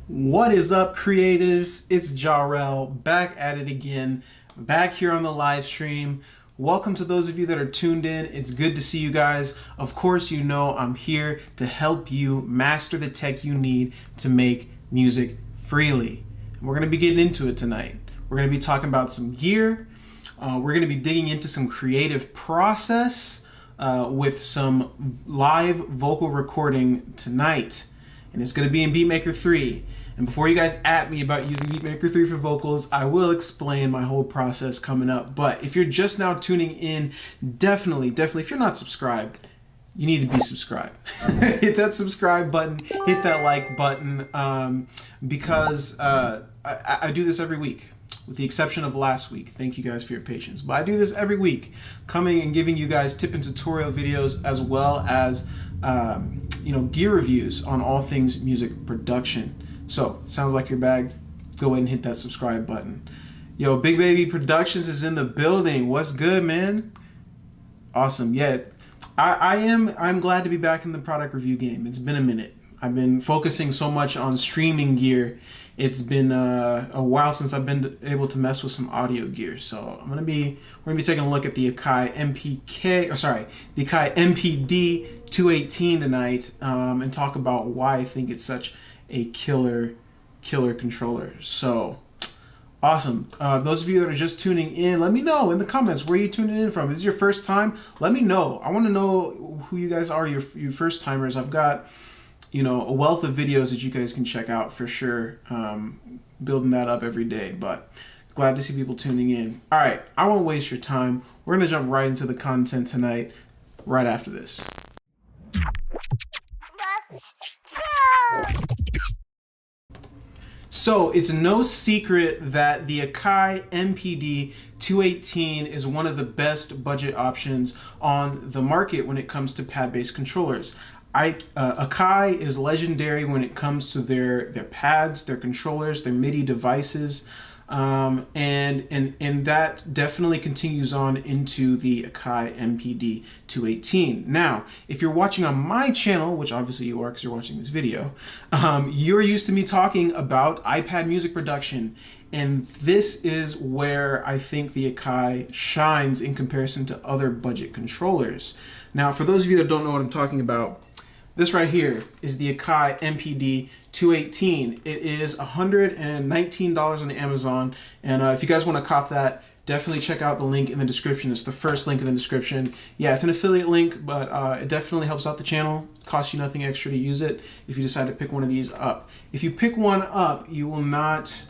What is up, creatives? It's Jahrell, back at it again, back here on the live stream. Welcome to those of you that are tuned in. It's good to see you guys. Of course, you know I'm here to help you master the tech you need to make music freely. And we're going to be getting into it tonight. We're going to be talking about some gear. We're going to be digging into some creative process with some live vocal recording tonight. And it's going to be in BeatMaker 3. And before you guys at me about using BeatMaker 3 for vocals, I will explain my whole process coming up. But if you're just now tuning in, definitely, if you're not subscribed, you need to be subscribed. Hit that subscribe button, hit that like button, because I do this every week, with the exception of last week. Thank you guys for your patience. But I do this every week, coming and giving you guys tip and tutorial videos, as well as gear reviews on all things music production. So, sounds like your bag. Go ahead and hit that subscribe button. Yo, Big Baby Productions is in the building. What's good, man? Awesome. Yeah, I'm glad to be back in the product review game. It's been a minute. I've been focusing so much on streaming gear. It's been a while since I've been able to mess with some audio gear. So we're gonna be taking a look at the Akai MPD218 tonight, and talk about why I think it's such a killer controller. So awesome. Those of you that are just tuning in, let me know in the comments where you're tuning in from. Is this your first time? Let me know. I want to know who you guys are, your first timers. I've got a wealth of videos that you guys can check out for sure. Building that up every day. But Glad to see people tuning in. All right, I won't waste your time. We're gonna jump right into the content tonight, right after this. So it's no secret that the Akai MPD218 is one of the best budget options on the market when it comes to pad-based controllers. Akai is legendary when it comes to their pads, their controllers, their MIDI devices, and that definitely continues on into the Akai MPD218. Now, if you're watching on my channel, which obviously you are because you're watching this video, you're used to me talking about iPad music production. And this is where I think the Akai shines in comparison to other budget controllers. Now, for those of you that don't know what I'm talking about, this right here is the Akai MPD218. It is $119 on the Amazon, and if you guys want to cop that, definitely check out the link in the description. It's the first link in the description. Yeah, it's an affiliate link, but it definitely helps out the channel. It costs you nothing extra to use it if you decide to pick one of these up. If you pick one up, you will not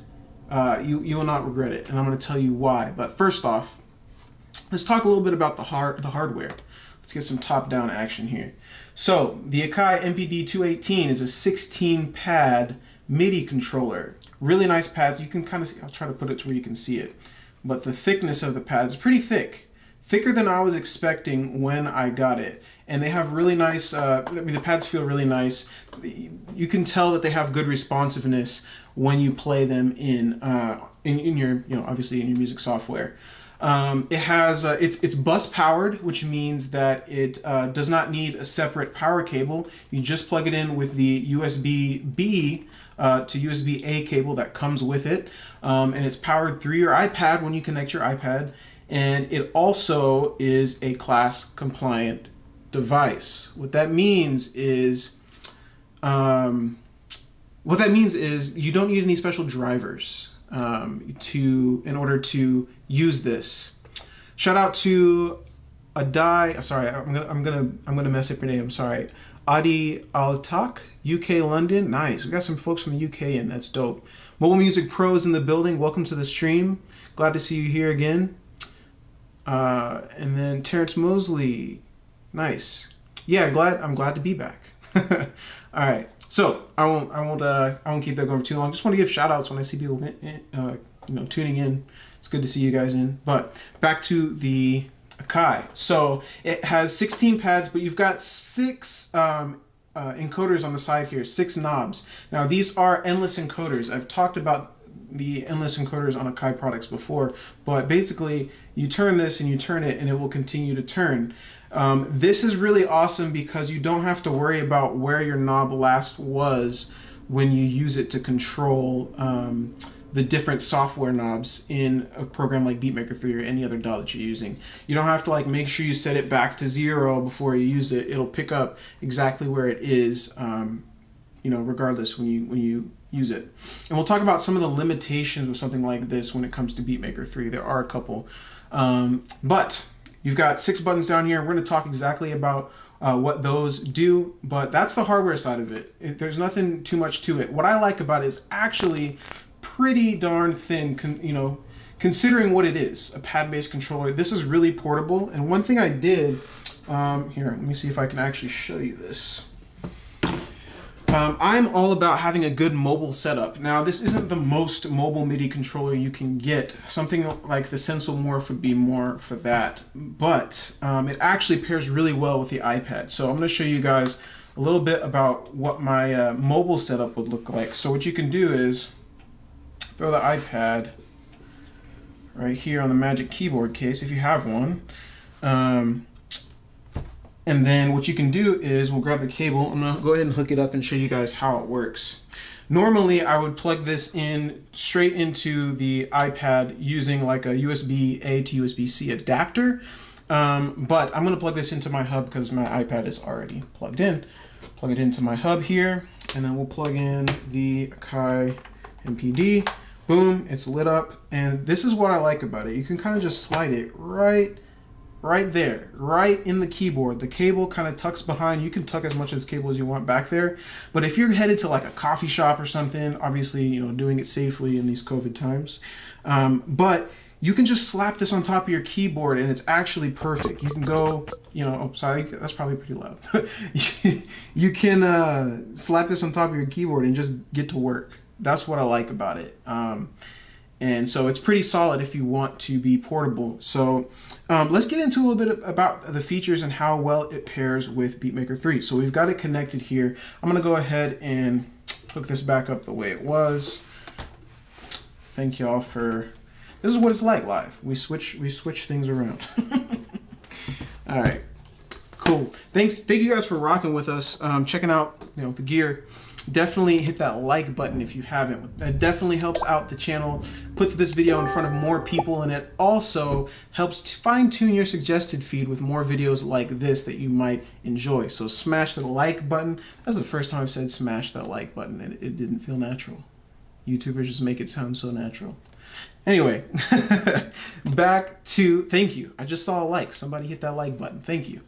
you will not regret it, and I'm going to tell you why. But first off, let's talk a little bit about the hardware. Let's get some top-down action here. So the Akai MPD218 is a 16-pad MIDI controller. Really nice pads. You can kind of see, I'll try to put it to where you can see it. But the thickness of the pads is pretty thick. Thicker than I was expecting when I got it. And they have really nice, I mean, the pads feel really nice. You can tell that they have good responsiveness when you play them in your, obviously in your music software. It has it's bus powered, which means that it does not need a separate power cable. You just plug it in with the USB-B to USB-A cable that comes with it, and it's powered through your iPad when you connect your iPad. And it also is a class compliant device. What that means is you don't need any special drivers in order to use this. Shout out to Adai. Sorry, I'm gonna mess up your name. I'm sorry. Adi Altak, UK London. Nice. We got some folks from the UK in. That's dope. Mobile Music Pros in the building. Welcome to the stream. Glad to see you here again. And then Terrence Mosley. Nice. Yeah, I'm glad to be back. All right. So I won't keep that going for too long. Just want to give shout outs when I see people tuning in. It's good to see you guys in. But back to the Akai. So it has 16 pads, but you've got 6 encoders on the side here, 6 knobs. Now these are endless encoders. I've talked about the endless encoders on Akai products before, but basically you turn this and you turn it and it will continue to turn. This is really awesome because you don't have to worry about where your knob last was when you use it to control the different software knobs in a program like BeatMaker 3 or any other DAW that you're using. You don't have to like make sure you set it back to 0 before you use it. It'll pick up exactly where it is, regardless when you use it. And we'll talk about some of the limitations with something like this when it comes to BeatMaker 3. There are a couple, but you've got 6 buttons down here. We're going to talk exactly about what those do, but that's the hardware side of it. There's nothing too much to it. What I like about it is actually pretty darn thin, considering what it is, a pad-based controller. This is really portable, and one thing I did, here, let me see if I can actually show you this. I'm all about having a good mobile setup. Now, this isn't the most mobile MIDI controller you can get. Something like the Sensor Morph would be more for that, but it actually pairs really well with the iPad. So I'm going to show you guys a little bit about what my mobile setup would look like. So what you can do is throw the iPad right here on the Magic Keyboard case if you have one. And then what you can do is we'll grab the cable. I'm gonna go ahead and hook it up and show you guys how it works. Normally I would plug this in straight into the iPad using like a USB-A to USB-C adapter. But I'm gonna plug this into my hub because my iPad is already plugged in. Plug it into my hub here, and then we'll plug in the Akai MPD. Boom, it's lit up. And this is what I like about it. You can kind of just slide it right right there, right in the keyboard. The cable kind of tucks behind. You can tuck as much of this cable as you want back there. But if you're headed to like a coffee shop or something, obviously, you know, doing it safely in these COVID times. But you can just slap this on top of your keyboard and it's actually perfect. You can go, you know, oh, sorry, that's probably pretty loud. You can slap this on top of your keyboard and just get to work. That's what I like about it. And so it's pretty solid if you want to be portable. So let's get into a little bit about the features and how well it pairs with BeatMaker 3. So we've got it connected here. I'm gonna go ahead and hook this back up the way it was. Thank y'all for, this is what it's like live. We switch things around. All right, cool. Thank you guys for rocking with us, checking out, you know, the gear. Definitely hit that like button if you haven't. That definitely helps out the channel, puts this video in front of more people, and it also helps fine-tune your suggested feed with more videos like this that you might enjoy. So smash the like button. That's the first time I've said smash that like button, and it didn't feel natural. YouTubers just make it sound so natural. Anyway, back to, thank you. I just saw a like. Somebody hit that like button. Thank you.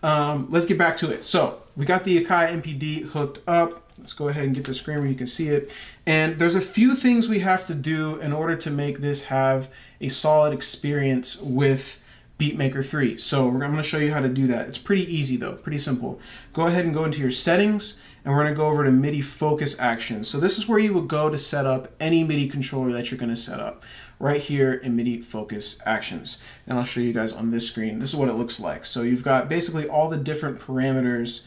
Let's get back to it. So we got the Akai MPD hooked up. Let's go ahead and get the screen where you can see it. And there's a few things we have to do in order to make this have a solid experience with BeatMaker 3. So I'm going to show you how to do that. It's pretty easy though, pretty simple. Go ahead and go into your settings, and we're going to go over to MIDI focus actions. So this is where you would go to set up any MIDI controller that you're going to set up right here in MIDI focus actions. And I'll show you guys on this screen. This is what it looks like. So you've got basically all the different parameters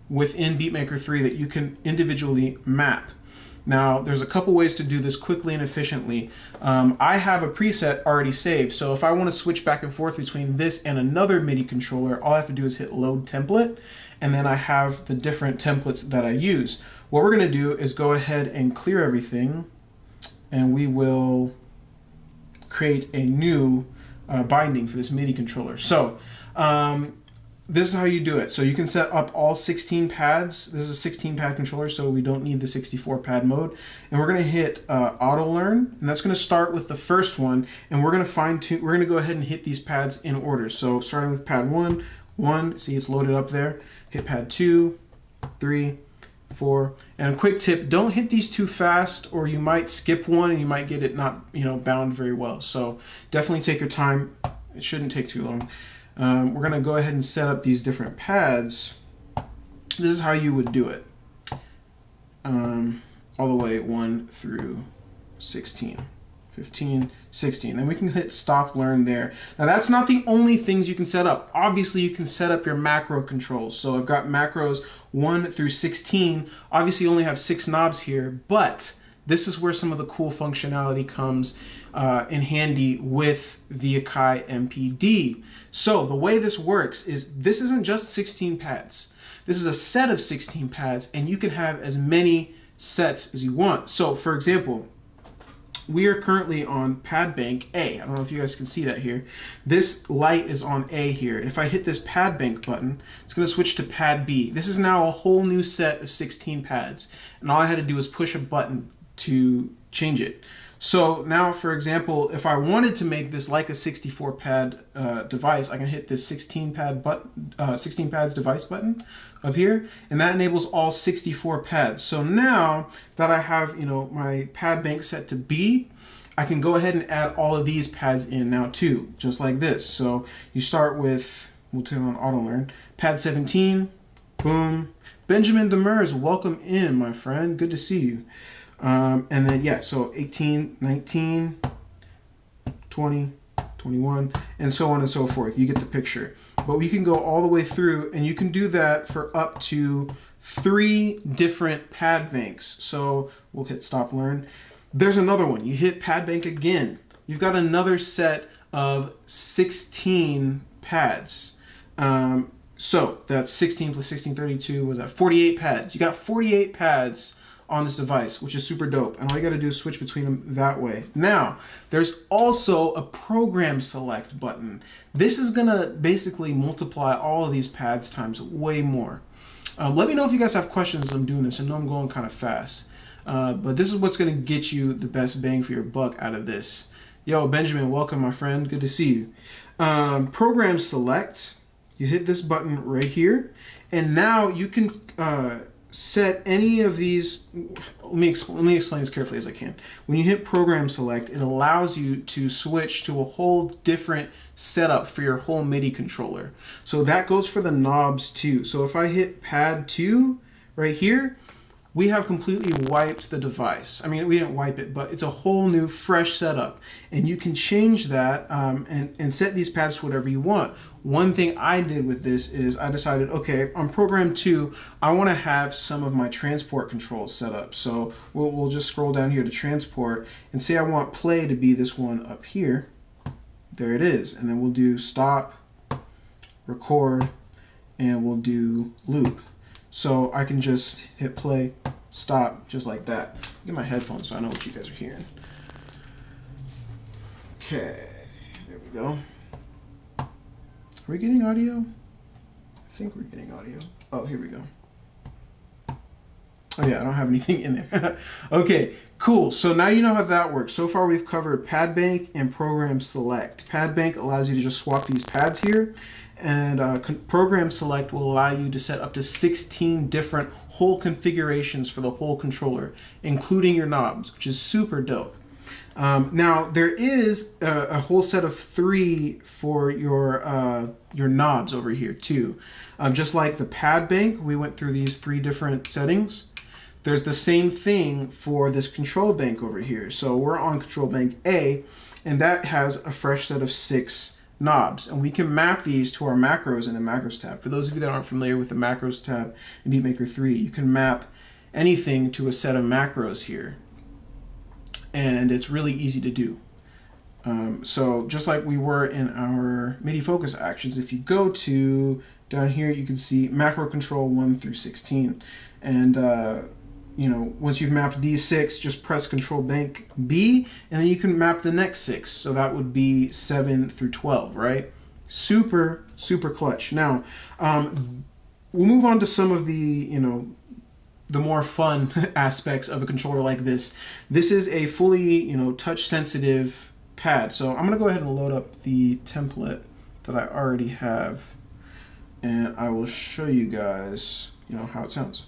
within BeatMaker 3 that you can individually map. Now, there's a couple ways to do this quickly and efficiently. I have a preset already saved, so if I want to switch back and forth between this and another MIDI controller, all I have to do is hit load template, and then I have the different templates that I use. What we're going to do is go ahead and clear everything, and we will create a new binding for this MIDI controller. So, this is how you do it. So you can set up all 16 pads. This is a 16 pad controller, so we don't need the 64 pad mode. And we're gonna hit auto learn, and that's gonna start with the first one, and we're gonna we're gonna go ahead and hit these pads in order. So starting with pad 1, see it's loaded up there. Hit pad 2, 3, 4. And a quick tip, don't hit these too fast or you might skip one and you might get it not, you know, bound very well. So definitely take your time. It shouldn't take too long. We're going to go ahead and set up these different pads. This is how you would do it. All the way 1 through 16, 15, 16. And we can hit stop learn there. Now that's not the only things you can set up. Obviously you can set up your macro controls. So I've got macros 1 through 16. Obviously you only have 6 knobs here, but this is where some of the cool functionality comes in handy with the Akai MPD. So the way this works is this isn't just 16 pads. This is a set of 16 pads, and you can have as many sets as you want. So for example, we are currently on pad bank A. I don't know if you guys can see that here. This light is on A here. If I hit this pad bank button, it's going to switch to pad B. This is now a whole new set of 16 pads, and all I had to do was push a button to change it. So now, for example, if I wanted to make this like a 64 pad device, I can hit this 16 pads device button up here, and that enables all 64 pads. So now that I have, you know, my pad bank set to B, I can go ahead and add all of these pads in now too, just like this. So you start with, we'll turn on auto learn, pad 17, boom. Benjamin Demers, welcome in, my friend. Good to see you. And then, yeah, so 18, 19, 20, 21, and so on and so forth. You get the picture. But we can go all the way through, and you can do that for up to 3 different pad banks. So we'll hit stop learn. There's another one. You hit pad bank again. You've got another set of 16 pads. So that's 16 plus 16, 32, was that 48 pads. You got 48 pads on this device, which is super dope. And all you gotta do is switch between them that way. Now, there's also a program select button. This is gonna basically multiply all of these pads times way more. Let me know if you guys have questions as I'm doing this. I know I'm going kind of fast, but this is what's gonna get you the best bang for your buck out of this. Yo, Benjamin, welcome, my friend. Good to see you. Program select. You hit this button right here, and now you can set any of these. Let me explain as carefully as I can. When you hit program select, it allows you to switch to a whole different setup for your whole MIDI controller. So that goes for the knobs too. So if I hit pad 2 right here, we have completely wiped the device. I mean, we didn't wipe it, but it's a whole new fresh setup. And you can change that and set these pads to whatever you want. One thing I did with this is I decided, okay, on program 2, I want to have some of my transport controls set up. So we'll just scroll down here to transport and say I want play to be this one up here. There it is. And then we'll do stop, record, and we'll do loop. So I can just hit play, stop, just like that. Get my headphones so I know what you guys are hearing. Okay, there we go. Are we getting audio? I think we're getting audio. Oh, here we go. Oh yeah, I don't have anything in there. Okay, cool. So now you know how that works. So far we've covered pad bank and program select. Pad bank allows you to just swap these pads here. And program select will allow you to set up to 16 different whole configurations for the whole controller, including your knobs, which is super dope. Now there is a whole set of 3 for your knobs over here too. Just like the pad bank, we went through these 3 different settings. There's the same thing for this control bank over here. So we're on control bank A, and that has a fresh set of 6 knobs, and we can map these to our macros in the macros tab. For those of you that aren't familiar with the macros tab in BeatMaker 3, you can map anything to a set of macros here, and it's really easy to do. So just like we were in our MIDI focus actions, if you go to down here, you can see macro control 1 through 16, and you know, once you've mapped these 6, just press Control Bank B, and then you can map the next 6. So that would be 7 through 12, right? Super, super clutch. Now, we'll move on to some of the, you know, the more fun aspects of a controller like this. This is a fully, you know, touch-sensitive pad. So I'm going to go ahead and load up the template that I already have, and I will show you guys, you know, how it sounds.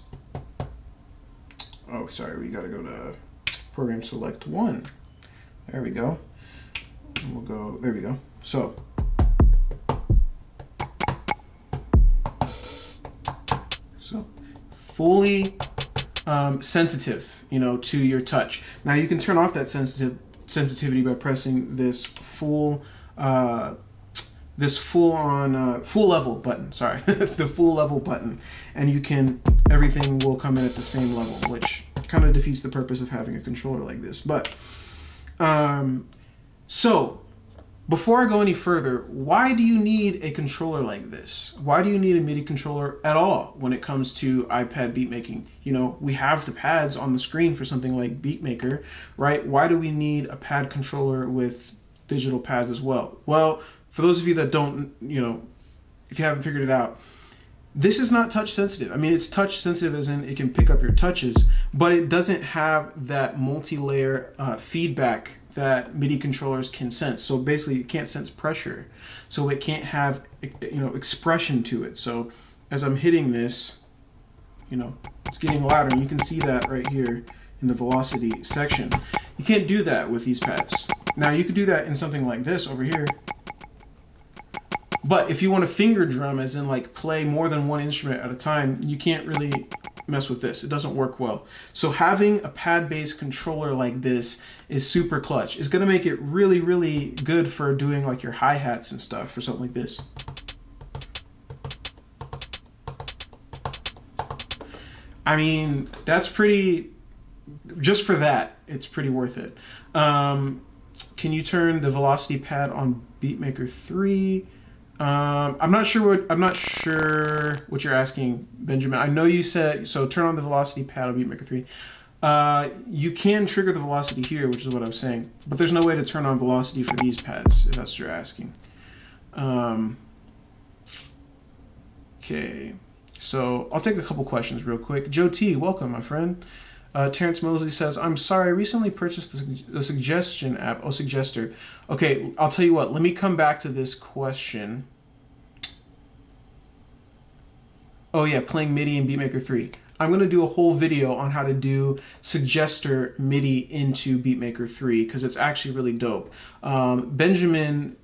Oh, sorry, we gotta go to program select 1. There we go. And we'll go, there we go. So, fully sensitive, you know, to your touch. Now you can turn off that sensitivity by pressing this full level button, sorry, the full level button, and you can, everything will come in at the same level, which kind of defeats the purpose of having a controller like this. But so before I go any further, why do you need a controller like this? Why do you need a MIDI controller at all when it comes to iPad beatmaking? You know, we have the pads on the screen for something like BeatMaker, right? Why do we need a pad controller with digital pads as well? Well, for those of you that don't, you know, if you haven't figured it out, this is not touch sensitive. I mean, it's touch sensitive as in it can pick up your touches, but it doesn't have that multi-layer feedback that MIDI controllers can sense. So basically, it can't sense pressure. So it can't have, you know, expression to it. So as I'm hitting this, you know, it's getting louder, and you can see that right here in the velocity section. You can't do that with these pads. Now, you could do that in something like this over here. But if you want to finger drum, as in like play more than one instrument at a time, you can't really mess with this. It doesn't work well. So having a pad-based controller like this is super clutch. It's going to make it really, really good for doing like your hi-hats and stuff for something like this. I mean, that's pretty, just for that, it's pretty worth it. Can you turn the velocity pad on BeatMaker 3? I'm not sure what you're asking, Benjamin. I know you said, so turn on the velocity pad on BeatMaker 3. You can trigger the velocity here, which is what I was saying, but there's no way to turn on velocity for these pads, if that's what you're asking. Okay, so I'll take a couple questions real quick. Joe T, welcome, my friend. Terrence Mosley says, I'm sorry, I recently purchased the suggestion app. Oh, Suggester. Okay, I'll tell you what. Let me come back to this question. Oh yeah, playing MIDI in BeatMaker 3. I'm going to do a whole video on how to do Suggester MIDI into BeatMaker 3 because it's actually really dope. Benjamin,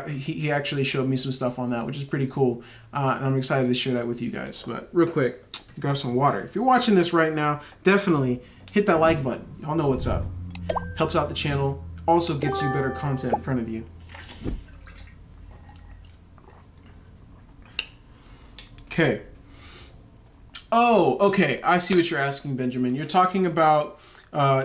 he actually showed me some stuff on that, which is pretty cool. And I'm excited to share that with you guys. But real quick, grab some water. If you're watching this right now, definitely hit that like button. Y'all know what's up. Helps out the channel. Also gets you better content in front of you. Okay. Oh, okay. I see what you're asking, Benjamin. You're talking about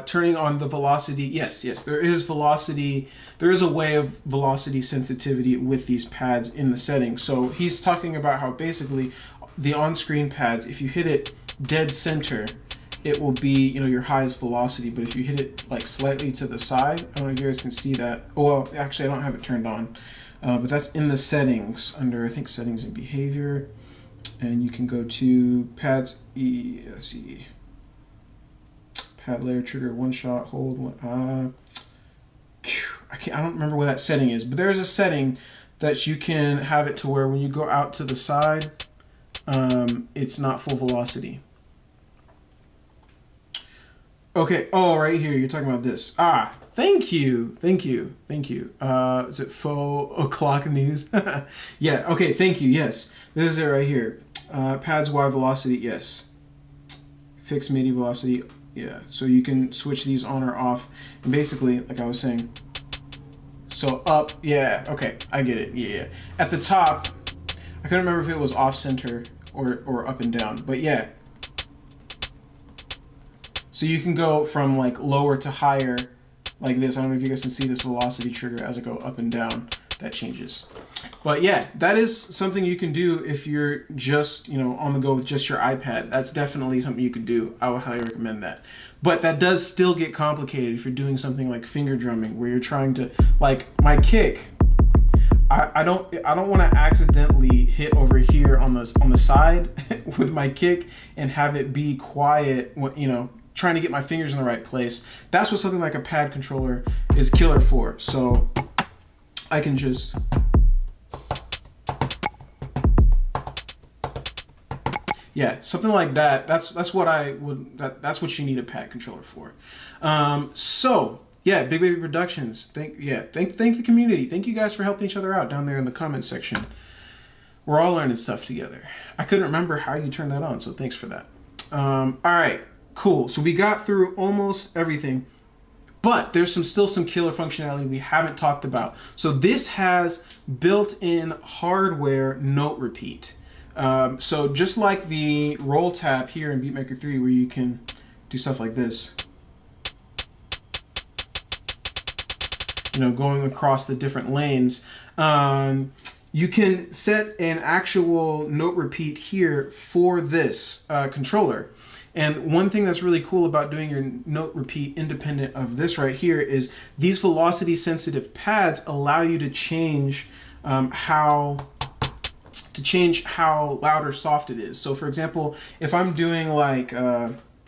turning on the velocity. Yes, there is velocity. There is a way of velocity sensitivity with these pads in the settings. So he's talking about how basically the on-screen pads, if you hit it dead center, it will be, you know, your highest velocity. But if you hit it like slightly to the side, I don't know if you guys can see that. Oh, well, actually, I don't have it turned on. But that's in the settings under, I think, settings and behavior. And you can go to pads, let's see, pad layer trigger, one shot, hold, one, I don't remember where that setting is, but there's a setting that you can have it to where when you go out to the side, it's not full velocity. Okay, oh, right here, you're talking about this. Thank you. Is it faux o'clock news? Yeah, okay, thank you, yes. This is it right here. Pads Y velocity, yes. Fixed MIDI velocity, yeah. So you can switch these on or off. And basically, like I was saying, so up, yeah, okay, I get it, yeah. At the top, I couldn't remember if it was off center or up and down, but yeah. So you can go from like lower to higher like this. I don't know if you guys can see this velocity trigger as I go up and down. That changes. But yeah, that is something you can do if you're just, you know, on the go with just your iPad. That's definitely something you could do. I would highly recommend that. But that does still get complicated if you're doing something like finger drumming where you're trying to, like my kick. I don't want to accidentally hit over here on the side with my kick and have it be quiet, you know, trying to get my fingers in the right place. That's what something like a pad controller is killer for. So I can just something like that. That's what I would. That's what you need a pad controller for. So yeah, Big Baby Productions. Thank the community. Thank you guys for helping each other out down there in the comment section. We're all learning stuff together. I couldn't remember how you turn that on, so thanks for that. All right, cool. So we got through almost everything. But there's still some killer functionality we haven't talked about. So this has built-in hardware note repeat. So just like the roll tab here in BeatMaker 3 where you can do stuff like this, you know, going across the different lanes, you can set an actual note repeat here for this controller. And one thing that's really cool about doing your note repeat independent of this right here is these velocity sensitive pads allow you to change how loud or soft it is. So for example, if I'm doing like,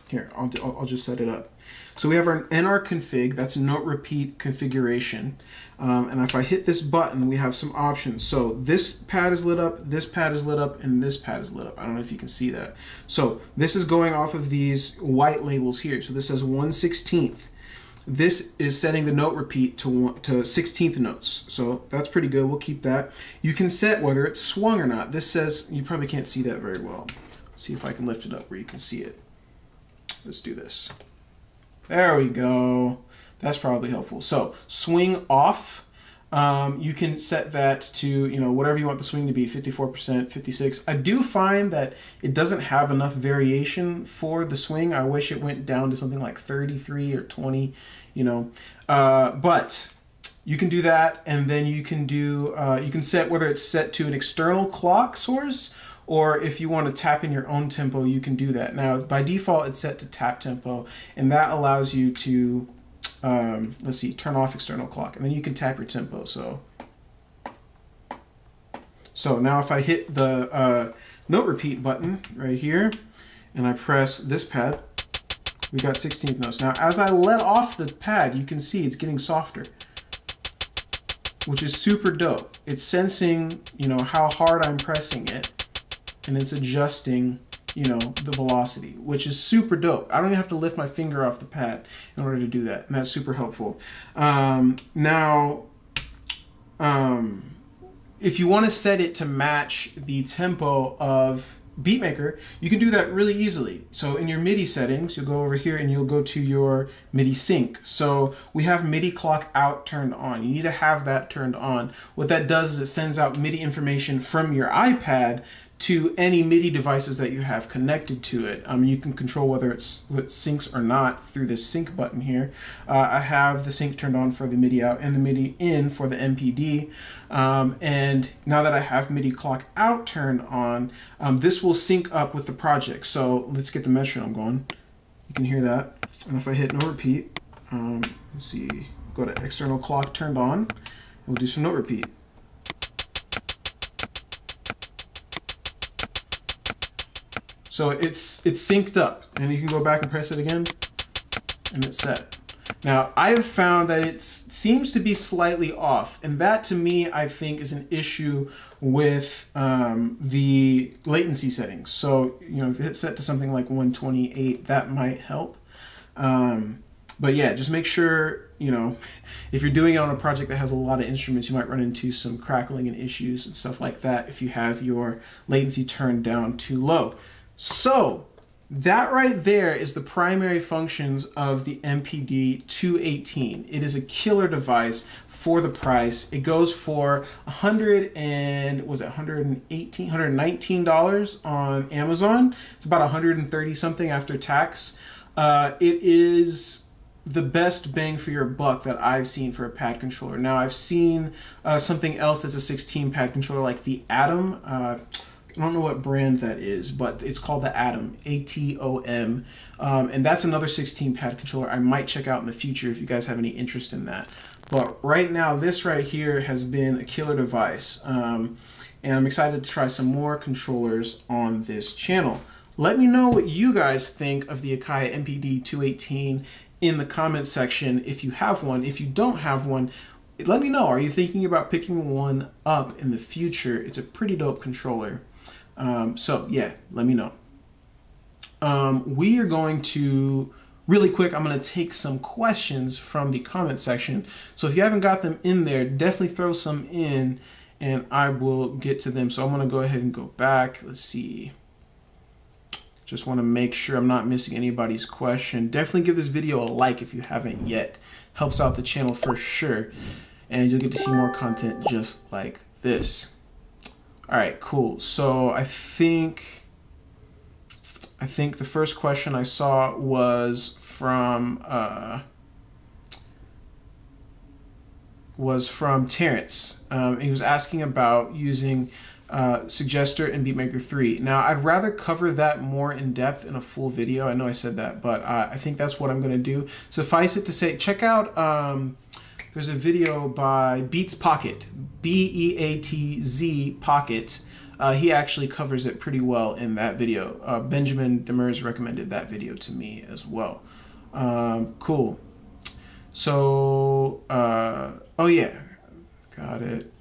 here, I'll just set it up. So we have our NR config, that's note repeat configuration. And if I hit this button, we have some options. So this pad is lit up, this pad is lit up, and this pad is lit up. I don't know if you can see that. So this is going off of these white labels here. So this says 1/16. This is setting the note repeat to 16th notes. So that's pretty good, we'll keep that. You can set whether it's swung or not. This says, you probably can't see that very well. Let's see if I can lift it up where you can see it. Let's do this. There we go. That's probably helpful. So swing off, you can set that to, you know, whatever you want the swing to be, 54%, 56. I do find that it doesn't have enough variation for the swing. I wish it went down to something like 33 or 20, you know. But you can do that, and then you can do, you can set whether it's set to an external clock source, or if you want to tap in your own tempo, you can do that. Now, by default, it's set to tap tempo, and that allows you to, let's see, turn off external clock, and then you can tap your tempo. So now if I hit the note repeat button right here, and I press this pad, we got 16th notes. Now, as I let off the pad, you can see it's getting softer, which is super dope. It's sensing, you know, how hard I'm pressing it, and it's adjusting, you know, the velocity, which is super dope. I don't even have to lift my finger off the pad in order to do that, and that's super helpful. If you want to set it to match the tempo of BeatMaker, you can do that really easily. So in your MIDI settings, you'll go over here and you'll go to your Midi Sync. So we have MIDI clock out turned on. You need to have that turned on. What that does is it sends out MIDI information from your iPad to any MIDI devices that you have connected to it. You can control whether it syncs or not through this sync button here. I have the sync turned on for the MIDI out and the MIDI in for the MPD. And now that I have MIDI clock out turned on, this will sync up with the project. So let's get the metronome going. You can hear that. And if I hit no repeat, let's see, go to external clock turned on, and we'll do some note repeat. So it's synced up, and you can go back and press it again, and it's set. Now, I've found that it seems to be slightly off, and that to me, I think, is an issue with the latency settings. So, you know, if it's set to something like 128, that might help. But yeah, just make sure, you know, if you're doing it on a project that has a lot of instruments, you might run into some crackling and issues and stuff like that if you have your latency turned down too low. So that right there is the primary functions of the MPD218. It is a killer device for the price. It goes for $119 on Amazon. It's about 130 something after tax. It is the best bang for your buck that I've seen for a pad controller. Now I've seen something else that's a 16 pad controller like the Atom. I don't know what brand that is, but it's called the Atom, A-T-O-M, and that's another 16 pad controller I might check out in the future if you guys have any interest in that. But right now, this right here has been a killer device, and I'm excited to try some more controllers on this channel. Let me know what you guys think of the Akai MPD218 in the comments section if you have one. If you don't have one, let me know. Are you thinking about picking one up in the future? It's a pretty dope controller. So yeah, let me know. We are going to, really quick, I'm going to take some questions from the comment section. So if you haven't got them in there, definitely throw some in and I will get to them. So I'm going to go ahead and go back. Let's see. Just want to make sure I'm not missing anybody's question. Definitely give this video a like if you haven't yet. Helps out the channel for sure. And you'll get to see more content just like this. All right, cool. So I think the first question I saw was from Terrence. He was asking about using Suggester and BeatMaker 3. Now, I'd rather cover that more in depth in a full video. I know I said that, but I think that's what I'm going to do. Suffice it to say, check out, there's a video by Beats Pocket, B-E-A-T-Z Pocket. He actually covers it pretty well in that video. Benjamin Demers recommended that video to me as well. Cool. So, oh yeah, got it.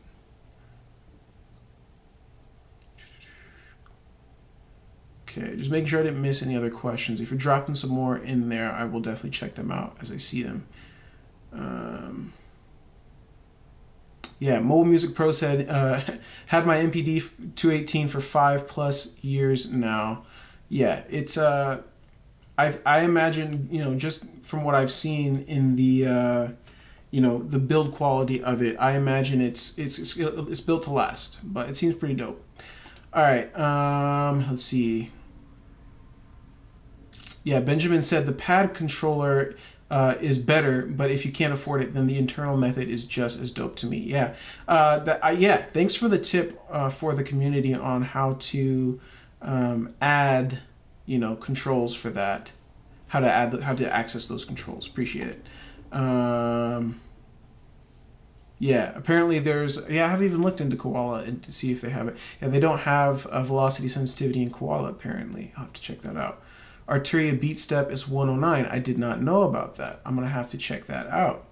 Okay, just making sure I didn't miss any other questions. If you're dropping some more in there, I will definitely check them out as I see them. Yeah, Mobile Music Pro said, had my MPD218 for 5+ years now. Yeah, it's, I imagine, you know, just from what I've seen in the, you know, the build quality of it, I imagine it's built to last, but it seems pretty dope. All right, let's see. Yeah, Benjamin said the pad controller is better, but if you can't afford it, then the internal method is just as dope to me. Yeah, yeah. Thanks for the tip for the community on how to add, you know, controls for that. How to access those controls. Appreciate it. Yeah, apparently there's. Yeah, I haven't even looked into Koala to see if they have it. Yeah, they don't have a velocity sensitivity in Koala. Apparently, I'll have to check that out. Arturia beat step is 109. I did not know about that. I'm gonna have to check that out.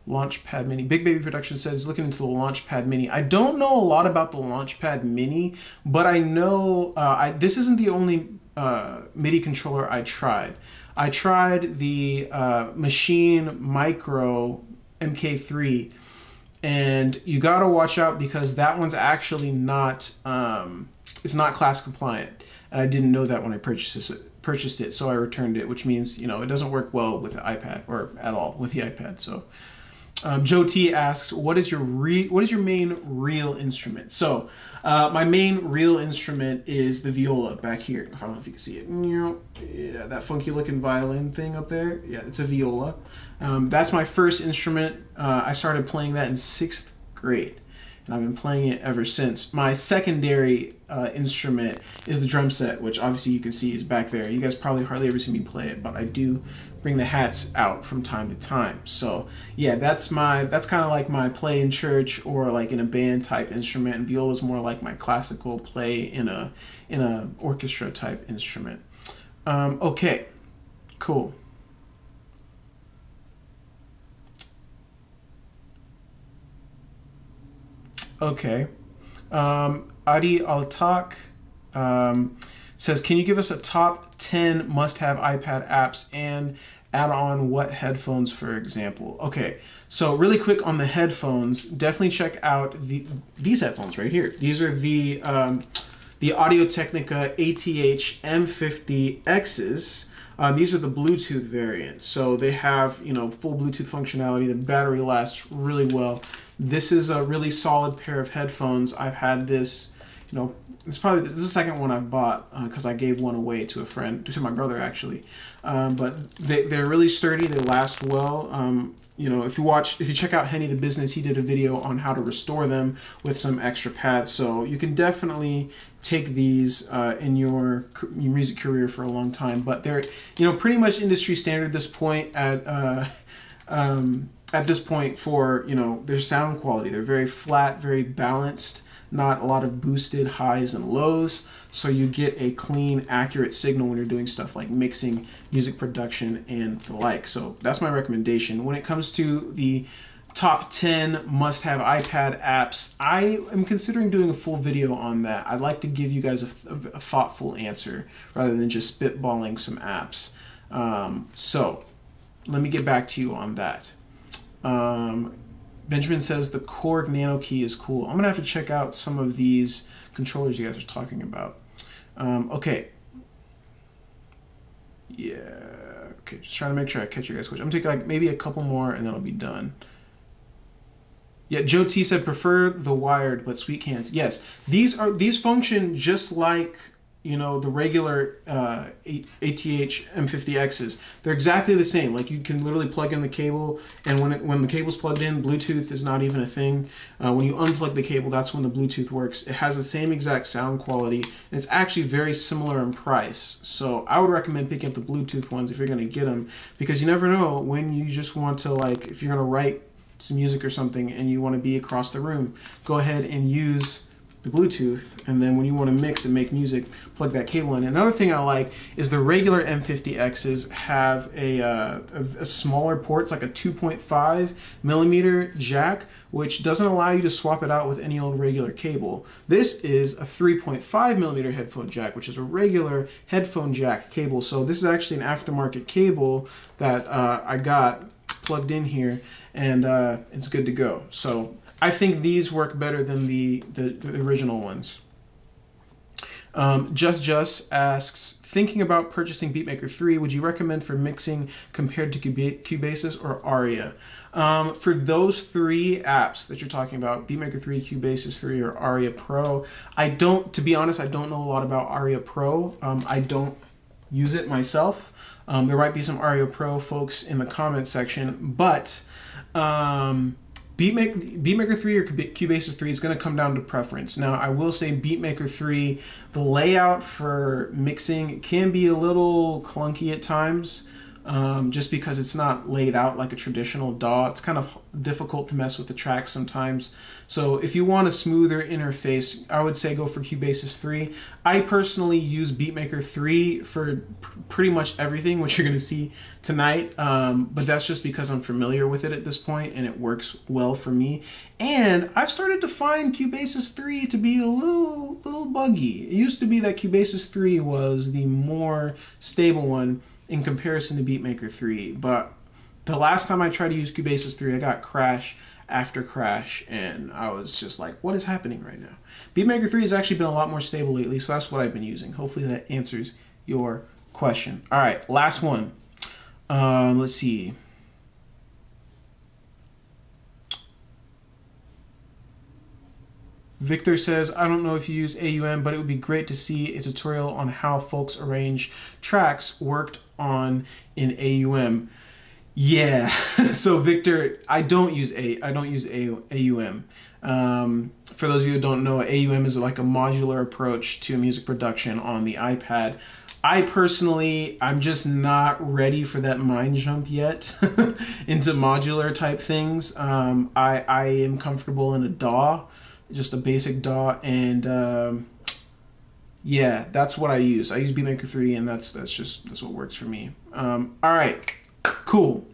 Launchpad Mini. Big Baby Production says looking into the Launchpad Mini. I don't know a lot about the Launchpad Mini, but I know this isn't the only MIDI controller I tried. I tried the Machine Micro MK3, and you gotta watch out because that one's actually not it's not class compliant, and I didn't know that when I purchased it, so I returned it, which means, you know, it doesn't work well with the iPad, or at all with the iPad. So Joe T asks, what is your main real instrument? So my main real instrument is the viola back here. I don't know if you can see it. Yeah, that funky looking violin thing up there. Yeah, it's a viola. That's my first instrument. I started playing that in 6th grade, and I've been playing it ever since. My secondary instrument is the drum set, which obviously you can see is back there. You guys probably hardly ever see me play it, but I do bring the hats out from time to time. So yeah, that's kind of like my play in church or like in a band type instrument, and viola is more like my classical play in a orchestra type instrument. Okay, cool. Okay. Adi Altak says, can you give us a top 10 must-have iPad apps and add on what headphones, for example? Okay, so really quick on the headphones, definitely check out these headphones right here. These are the Audio-Technica ATH M50Xs. These are the Bluetooth variants, so they have, you know, full Bluetooth functionality. The battery lasts really well. This is a really solid pair of headphones. I've had this, you know, this is the second one I've bought because I gave one away to a friend, to my brother actually. But they're really sturdy. They last well. You know, if you check out Henny the Business, he did a video on how to restore them with some extra pads. So you can definitely take these in your music career for a long time. But they're, you know, pretty much industry standard at this point for, you know, their sound quality. They're very flat, very balanced, not a lot of boosted highs and lows, so you get a clean, accurate signal when you're doing stuff like mixing, music production, and the like. So that's my recommendation. When it comes to the top 10 must-have iPad apps, I am considering doing a full video on that. I'd like to give you guys a thoughtful answer rather than just spitballing some apps. So let me get back to you on that. Benjamin says the Korg Nano Key is cool. I'm gonna have to check out some of these controllers you guys are talking about. Okay. Yeah. Okay, just trying to make sure I catch you guys' question. I'm gonna take like maybe a couple more and then I'll be done. Yeah, Joe T said prefer the wired but sweet cans. Yes, these function just like, you know, the regular ATH M50Xs. They're exactly the same. Like, you can literally plug in the cable, and when the cable's plugged in, Bluetooth is not even a thing. When you unplug the cable, that's when the Bluetooth works. It has the same exact sound quality, and it's actually very similar in price. So I would recommend picking up the Bluetooth ones if you're going to get them, because you never know when you just want to, like, if you're going to write some music or something and you want to be across the room, go ahead and use the Bluetooth, and then when you want to mix and make music, plug that cable in. Another thing I like is the regular M50Xs have a smaller port. It's like a 2.5 millimeter jack, which doesn't allow you to swap it out with any old regular cable. This is a 3.5 millimeter headphone jack, which is a regular headphone jack cable. So this is actually an aftermarket cable that I got plugged in here, and it's good to go. So I think these work better than the original ones. Just asks, thinking about purchasing BeatMaker 3, would you recommend for mixing compared to Cubasis or Aria? For those three apps that you're talking about, BeatMaker 3, Cubasis 3, or Aria Pro, to be honest, I don't know a lot about Aria Pro. I don't use it myself. There might be some Aria Pro folks in the comment section, but BeatMaker 3 or Cubasis 3 is going to come down to preference. Now, I will say BeatMaker 3, the layout for mixing can be a little clunky at times. just because it's not laid out like a traditional DAW. It's kind of difficult to mess with the tracks sometimes. So if you want a smoother interface, I would say go for Cubasis 3. I personally use BeatMaker 3 for pretty much everything, which you're going to see tonight. But that's just because I'm familiar with it at this point and it works well for me. And I've started to find Cubasis 3 to be a little buggy. It used to be that Cubasis 3 was the more stable one in comparison to BeatMaker 3, but the last time I tried to use Cubasis 3, I got crash after crash, and I was just like, what is happening right now? BeatMaker 3 has actually been a lot more stable lately, so that's what I've been using. Hopefully that answers your question. All right, last one. Let's see. Victor says, I don't know if you use AUM, but it would be great to see a tutorial on how folks arrange tracks worked on in AUM. Yeah, so Victor, I don't use AUM. For those of you who don't know, AUM is like a modular approach to music production on the iPad. I personally, I'm just not ready for that mind jump yet into modular type things. I am comfortable in a DAW, just a basic DAW, and yeah, that's what I use. I use BeatMaker 3, and that's what works for me. All right, cool.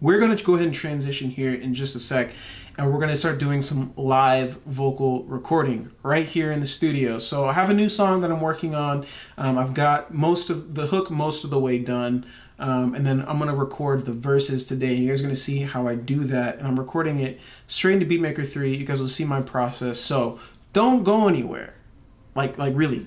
We're gonna go ahead and transition here in just a sec, and we're gonna start doing some live vocal recording right here in the studio. So I have a new song that I'm working on. I've got most of the hook most of the way done. And then I'm gonna record the verses today. You guys are gonna see how I do that, and I'm recording it straight into BeatMaker 3. You guys will see my process. So don't go anywhere, like really,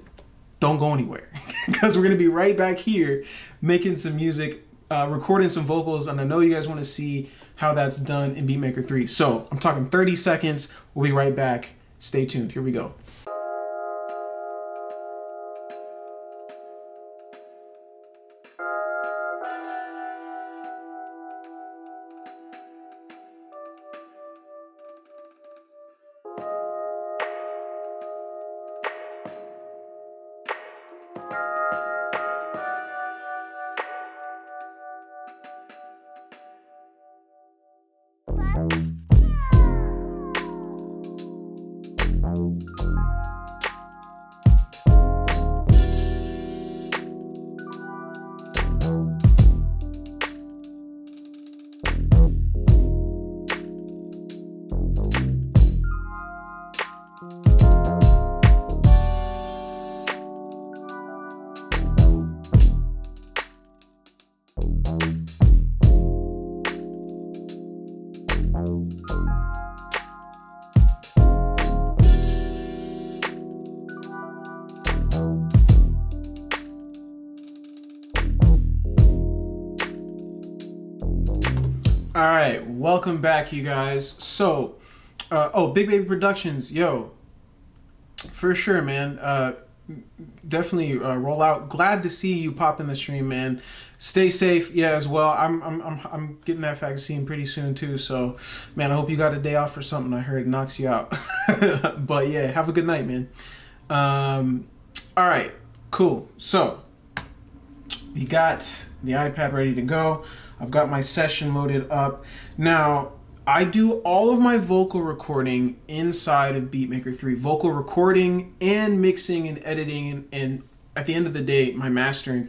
don't go anywhere, because we're gonna be right back here making some music, recording some vocals, and I know you guys want to see how that's done in BeatMaker 3. So I'm talking 30 seconds. We'll be right back. Stay tuned. Here we go. All right, welcome back, you guys. So, Big Baby Productions, yo, for sure, man. Definitely roll out. Glad to see you pop in the stream, man. Stay safe, yeah, as well. I'm getting that vaccine pretty soon too. So, man, I hope you got a day off or something. I heard it knocks you out. But yeah, have a good night, man. All right, cool. So we got the iPad ready to go. I've got my session loaded up. Now, I do all of my vocal recording inside of BeatMaker 3. Vocal recording and mixing and editing and at the end of the day, my mastering.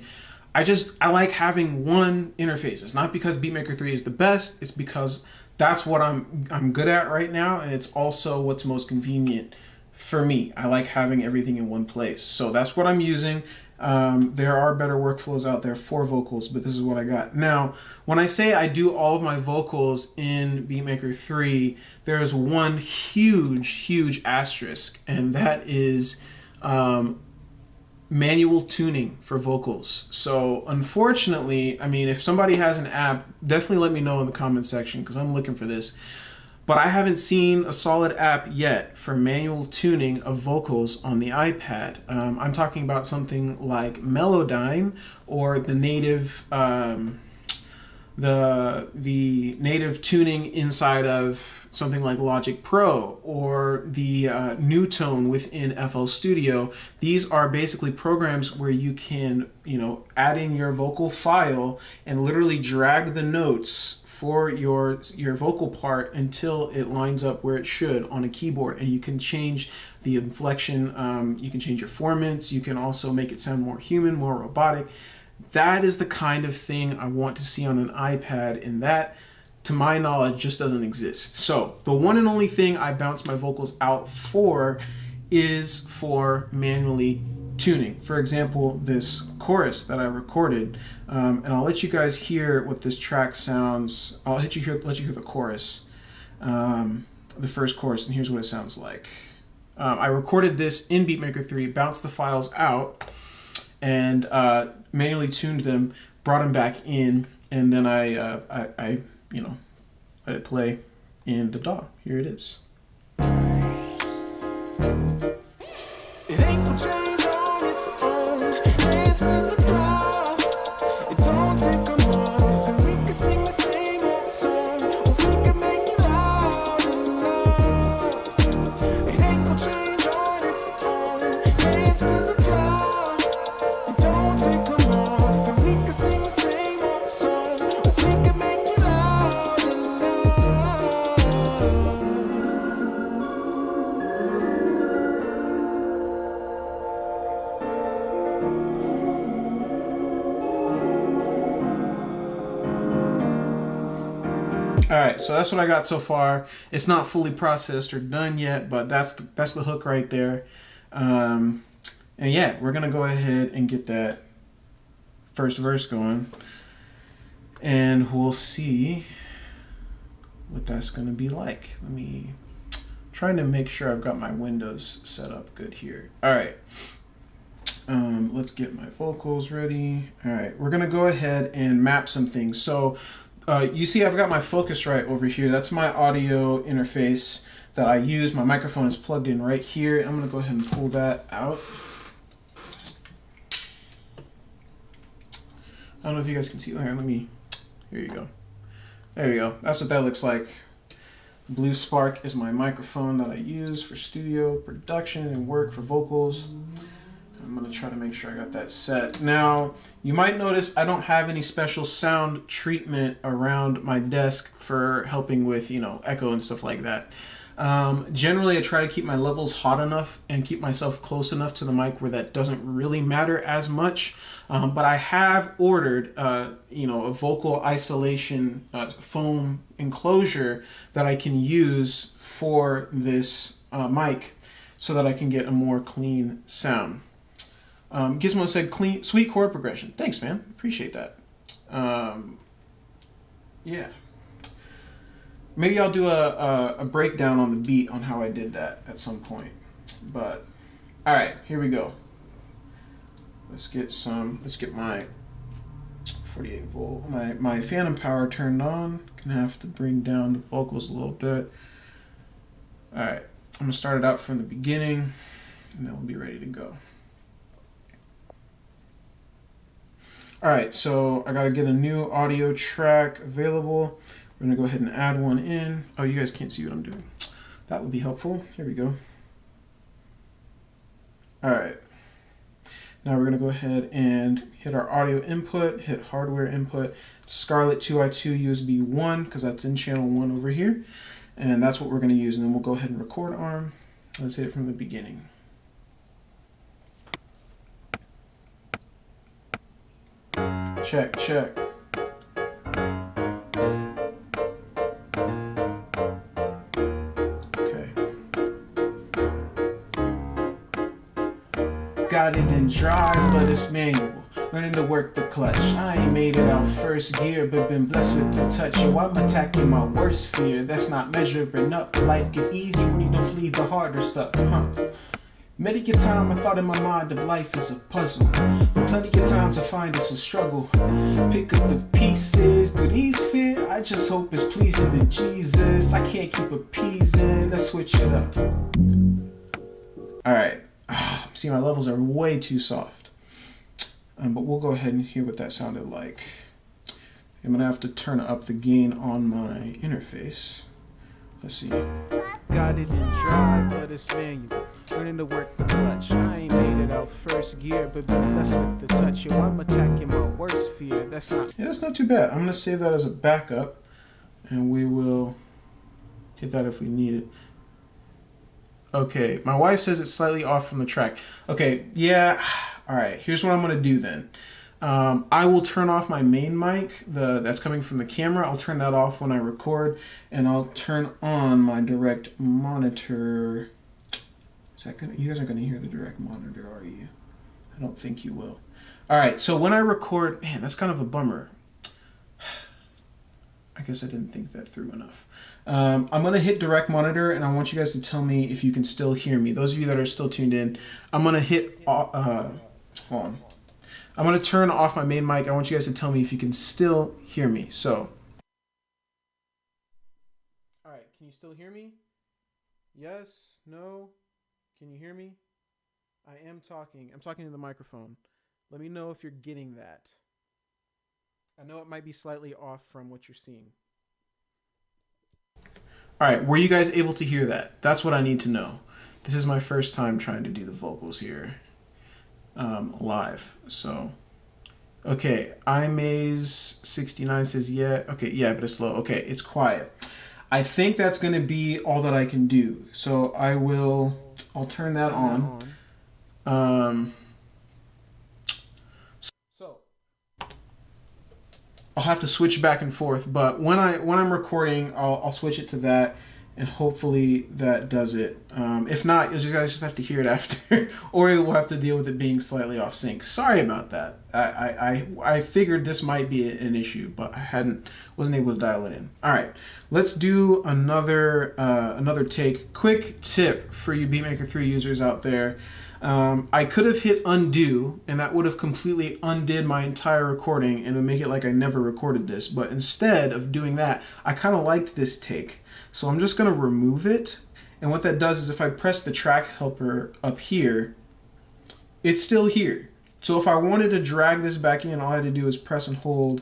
I like having one interface. It's not because BeatMaker 3 is the best. It's because that's what I'm good at right now, and it's also what's most convenient for me. I like having everything in one place. So that's what I'm using. There are better workflows out there for vocals, but this is what I got. Now, when I say I do all of my vocals in BeatMaker 3, there's one huge asterisk, and that is manual tuning for vocals. So unfortunately, I mean, if somebody has an app, definitely let me know in the comment section because I'm looking for this. But I haven't seen a solid app yet for manual tuning of vocals on the iPad. I'm talking about something like Melodyne or the native the native tuning inside of something like Logic Pro or the New Tone within FL Studio. These are basically programs where you can, add in your vocal file and literally drag the notes for your vocal part until it lines up where it should on a keyboard, and you can change the inflection, you can change your formants, you can also make it sound more human, more robotic. That is the kind of thing I want to see on an iPad, and that, to my knowledge, just doesn't exist. So the one and only thing I bounce my vocals out for is for manually tuning. For example, this chorus that I recorded, and I'll let you guys hear what this track sounds. I'll let you hear the chorus, the first chorus, and here's what it sounds like. I recorded this in BeatMaker 3, bounced the files out, and manually tuned them, brought them back in, and then I let it play in the DAW. Here it is. It ain't gonna change on its own. Hands to the plow. It don't take a month, and we can sing the same old song, or we can make it loud enough. It ain't gonna change on its own. Hands to the plow. It don't take a month, and we can sing the same old song, or we can make it loud enough. Alright, so that's what I got so far. It's not fully processed or done yet, but that's the hook right there. And yeah, we're going to go ahead and get that first verse going. And we'll see what that's going to be like. Let me trying to make sure I've got my windows set up good here. Alright, let's get my vocals ready. Alright, we're going to go ahead and map some things. So you see I've got my Focusrite over here. That's my audio interface that I use. My microphone is plugged in right here. I'm going to go ahead and pull that out. I don't know if you guys can see. Here, here you go. There you go. That's what that looks like. Blue Spark is my microphone that I use for studio production and work for vocals. I'm going to try to make sure I got that set. Now, you might notice I don't have any special sound treatment around my desk for helping with, echo and stuff like that. Generally, I try to keep my levels hot enough and keep myself close enough to the mic where that doesn't really matter as much. But I have ordered, a vocal isolation foam enclosure that I can use for this mic so that I can get a more clean sound. Gizmo said, sweet chord progression. Thanks, man. Appreciate that. Yeah. Maybe I'll do a breakdown on the beat on how I did that at some point. But, all right, here we go. Let's get my 48 volt, my phantom power turned on. Gonna have to bring down the vocals a little bit. All right, I'm gonna start it out from the beginning, and then we'll be ready to go. All right, so I gotta get a new audio track available. We're gonna go ahead and add one in. Oh, you guys can't see what I'm doing. That would be helpful. Here we go. All right. Now we're gonna go ahead and hit our audio input, hit hardware input, Scarlett 2i2 USB 1, because that's in channel 1 over here. And that's what we're gonna use. And then we'll go ahead and record arm. Let's hit it from the beginning. Check, check. Okay. Got it in drive, but it's manual. Learning to work the clutch. I ain't made it out first gear, but been blessed with the touch. Yo, I'm attacking my worst fear. That's not measuring up. Life gets easy when you don't flee the harder stuff, huh? Many a time I thought in my mind of life is a puzzle. Plenty of times I find it's a struggle. Pick up the pieces, do these fit? I just hope it's pleasing to Jesus. I can't keep appeasing, let's switch it up. Alright, see my levels are way too soft. But we'll go ahead and hear what that sounded like. I'm gonna have to turn up the gain on my interface. Let's see. Got it in drive, but it's manual. Learning to work the clutch. I ain't made it out first gear, but been blessed with the touch. Yo, I'm attacking my worst fear. That's not too bad. I'm gonna save that as a backup, and we will hit that if we need it. Okay, my wife says it's slightly off from the track. Okay, yeah. All right. Here's what I'm gonna do then. I will turn off my main mic, that's coming from the camera. I'll turn that off when I record, and I'll turn on my direct monitor. Is that gonna? You guys aren't gonna hear the direct monitor, are you? I don't think you will. All right. So when I record, man, that's kind of a bummer. I guess I didn't think that through enough. I'm gonna hit direct monitor, and I want you guys to tell me if you can still hear me. Those of you that are still tuned in, I'm gonna hit. Hold on. I'm going to turn off my main mic. I want you guys to tell me if you can still hear me. So. All right. Can you still hear me? Yes? No? Can you hear me? I am talking. I'm talking to the microphone. Let me know if you're getting that. I know it might be slightly off from what you're seeing. All right. Were you guys able to hear that? That's what I need to know. This is my first time trying to do the vocals here. Live. So, okay, iMaze69 says yeah. Okay, yeah, but it's low. Okay, it's quiet. I think that's going to be all that I can do. So I'll turn that on. So I'll have to switch back and forth, but when I'm recording, I'll switch it to that, and hopefully that does it. If not, you guys just have to hear it after, or we'll have to deal with it being slightly off sync. Sorry about that. I figured this might be an issue, but I wasn't able to dial it in. All right, let's do another take. Quick tip for you BeatMaker 3 users out there. I could have hit undo, and that would have completely undid my entire recording and would make it like I never recorded this. But instead of doing that, I kind of liked this take. So I'm just going to remove it. And what that does is if I press the track helper up here, it's still here. So if I wanted to drag this back in, all I had to do is press and hold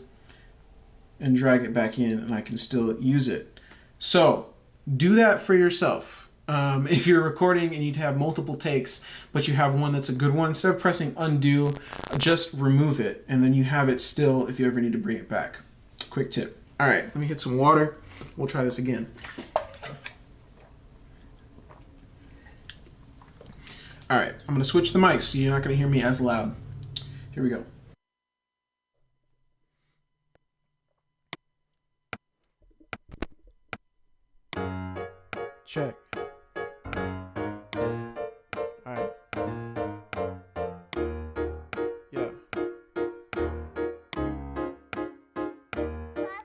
and drag it back in, and I can still use it. So do that for yourself. If you're recording and you need to have multiple takes, but you have one that's a good one, instead of pressing undo, just remove it, and then you have it still if you ever need to bring it back. Quick tip. All right, let me get some water. We'll try this again. All right, I'm gonna switch the mics so you're not gonna hear me as loud. Here we go. Check. All right. Yeah.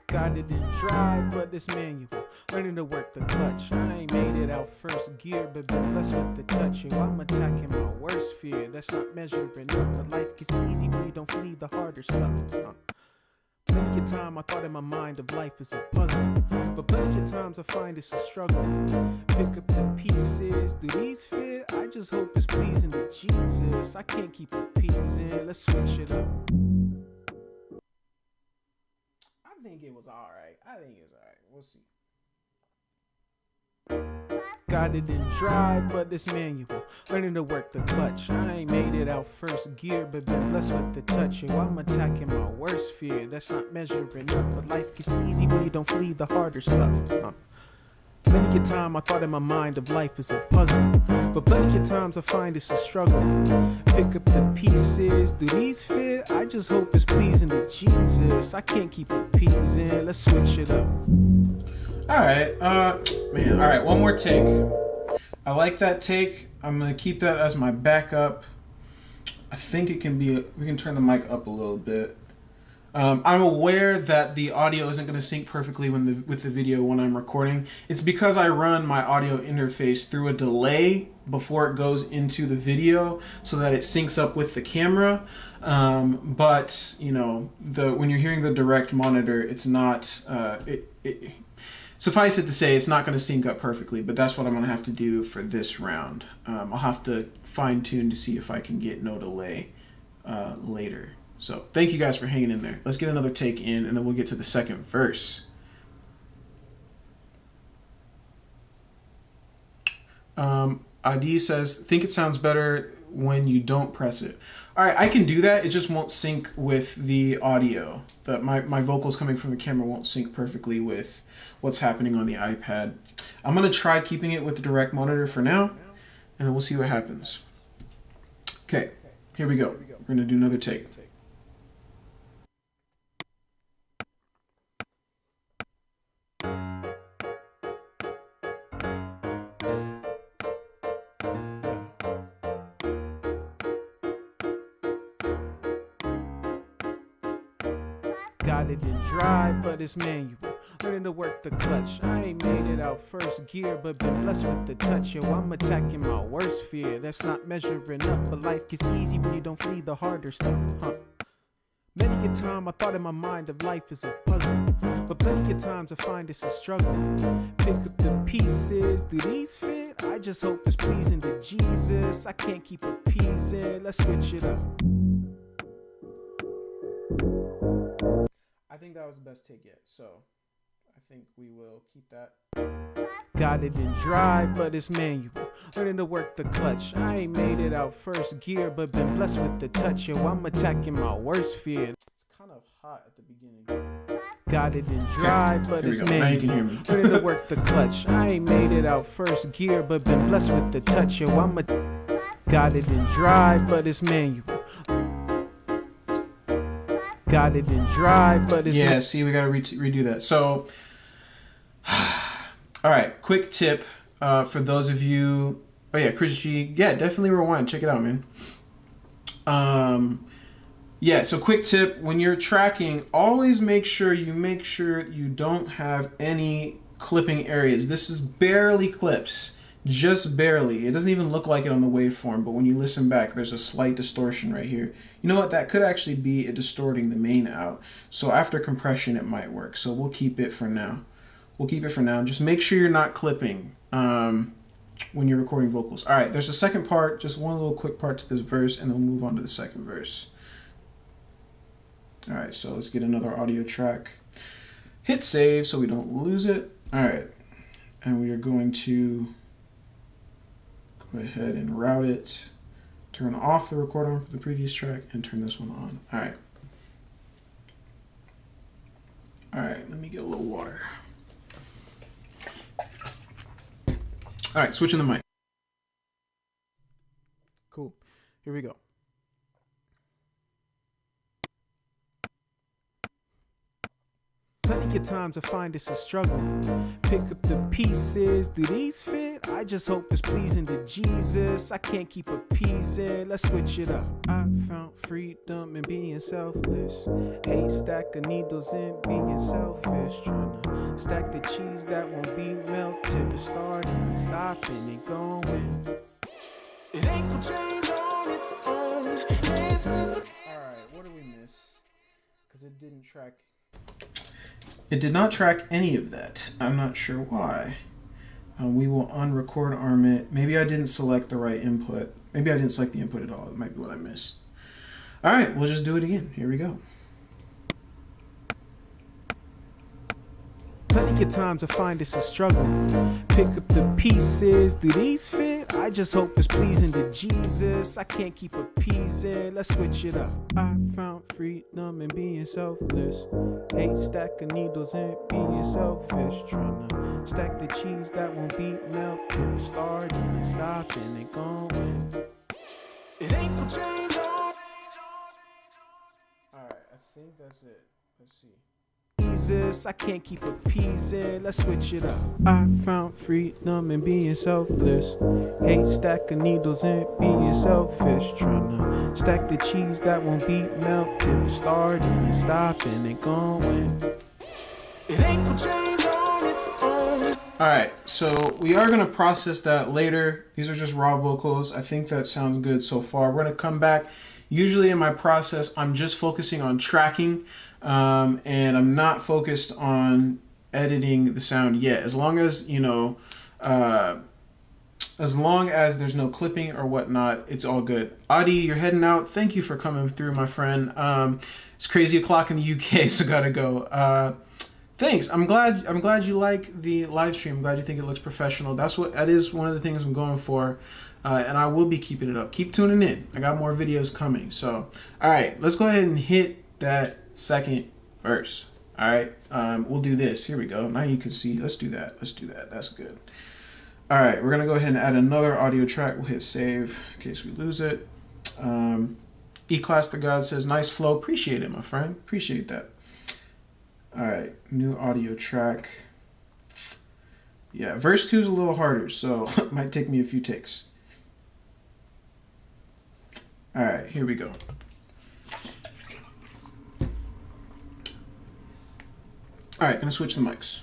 Got it in drive, but it's manual. Learning to work the clutch. I ain't made it out first gear, but been blessed with the touch. Yo, I'm attacking my worst fear. That's not measuring up, but life gets easy when you don't flee the harder stuff. Plenty of time I thought in my mind of life is a puzzle, but plenty of times I find it's a struggle. Pick up the pieces, do these fit? I just hope it's pleasing to Jesus. I can't keep appeasing, let's switch it up. I think it was alright. We'll see. Got it in drive, but it's manual. Learning to work the clutch. I ain't made it out first gear, but been blessed with the touch. Yo, I'm attacking my worst fear. That's not measuring up, but life gets easy when you don't flee the harder stuff. Plenty of time I thought in my mind of life is a puzzle, but plenty of times I find it's a struggle. Pick up the pieces, do these fit? I just hope it's pleasing to Jesus. I can't keep appeasing, let's switch it up. Alright, man, alright, one more take. I like that take. I'm gonna keep that as my backup. I think it can be, we can turn the mic up a little bit. I'm aware that the audio isn't going to sync perfectly with the video when I'm recording. It's because I run my audio interface through a delay before it goes into the video so that it syncs up with the camera. But, you know, when you're hearing the direct monitor, it's not, suffice it to say, it's not going to sync up perfectly, but that's what I'm going to have to do for this round. I'll have to fine tune to see if I can get no delay later. So thank you guys for hanging in there. Let's get another take in, and then we'll get to the second verse. ID says, think it sounds better when you don't press it. All right, I can do that. It just won't sync with the audio. My vocals coming from the camera won't sync perfectly with what's happening on the iPad. I'm gonna try keeping it with the direct monitor for now, and then we'll see what happens. Okay, here we go. We're gonna do another take. Got it in drive, but it's manual. Learning to work the clutch. I ain't made it out first gear, but been blessed with the touch. Yo, I'm attacking my worst fear. That's not measuring up, but life gets easy when you don't flee the harder stuff, huh? Many a time I thought in my mind of life as a puzzle, but plenty of times I find it's a struggle. Pick up the pieces, do these fit? I just hope it's pleasing to Jesus. I can't keep appeasing, let's switch it up. I think that was the best take yet, so I think we will keep that. Got it in drive, but it's manual. Learning to work the clutch. I ain't made it out first gear, but been blessed with the touch. Yo, I'm attacking my worst fear. It's kind of hot at the beginning. Got it in drive, but it's manual. Now you can hear me. Learning to work the clutch. I ain't made it out first gear, but been blessed with the touch. Yo, got it in drive, but it's manual. Got it in drive, but it's see, we gotta redo that. So, all right, quick tip for those of you. Oh yeah, Chris G. Yeah, definitely rewind. Check it out, man. Yeah. So quick tip: when you're tracking, always make sure you don't have any clipping areas. This is barely clips. Just barely. It doesn't even look like it on the waveform, but when you listen back, there's a slight distortion right here. You know what? That could actually be it distorting the main out. So after compression, it might work. So we'll keep it for now. Just make sure you're not clipping when you're recording vocals. All right, there's a second part, just one little quick part to this verse, and then we'll move on to the second verse. All right, so let's get another audio track. Hit save so we don't lose it. All right, and we are going to go ahead and route it, turn off the record arm for the previous track, and turn this one on. All right. All right, let me get a little water. All right, switching the mic. cool. Here we go. Plenty of times I find it's a struggle. Pick up the pieces, do these fit? I just hope it's pleasing to Jesus. I can't keep appeasing, let's switch it up. I found freedom in being selfless. Haystack of needles in being selfish. Trying to stack the cheese that won't be melted, but starting and stopping and going. It ain't gonna change on its own. Alright, what did we miss? Because it didn't track. It did not track any of that. I'm not sure why. We will unrecord arm it. Maybe I didn't select the right input. Maybe I didn't select the input at all. That might be what I missed. All right, we'll just do it again. Here we go. Plenty of times I find it's a struggle. Pick up the pieces, do these fit? I just hope it's pleasing to Jesus. I can't keep appeasing, let's switch it up. I found freedom in being selfless. Haystack of needles and being selfish. Trying to stack the cheese that won't be melted, but starting and stopping and going. It ain't gonna change on. All right, I think that's it. Let's see. Jesus, I can't keep appeasing, let's switch it up. I found freedom in being selfless. Haystack of needles and being selfish. Trying to stack the cheese that won't be melted, but starting and stopping and going. It ain't gonna change on its own. All right, so we are gonna process that later. These are just raw vocals. I think that sounds good so far. We're gonna come back. Usually in my process, I'm just focusing on tracking. And I'm not focused on editing the sound yet. As long as, you know, as long as there's no clipping or whatnot, it's all good. Adi, you're heading out. Thank you for coming through, my friend. It's crazy o'clock in the UK, so gotta go. Thanks. I'm glad you like the live stream. I'm glad you think it looks professional. That is one of the things I'm going for. And I will be keeping it up. Keep tuning in. I got more videos coming. So, all right, let's go ahead and hit that second verse. All right, we'll do this. Here we go. Now you can see. Let's do that. Let's do that. That's good. All right, we're gonna go ahead and add another audio track. We'll hit save in case we lose it. E-Class the God says, nice flow. Appreciate it, my friend. Appreciate that. All right, new audio track. Yeah, verse 2 is a little harder, so it might take me a few takes. All right, here we go. All right, gonna switch the mics.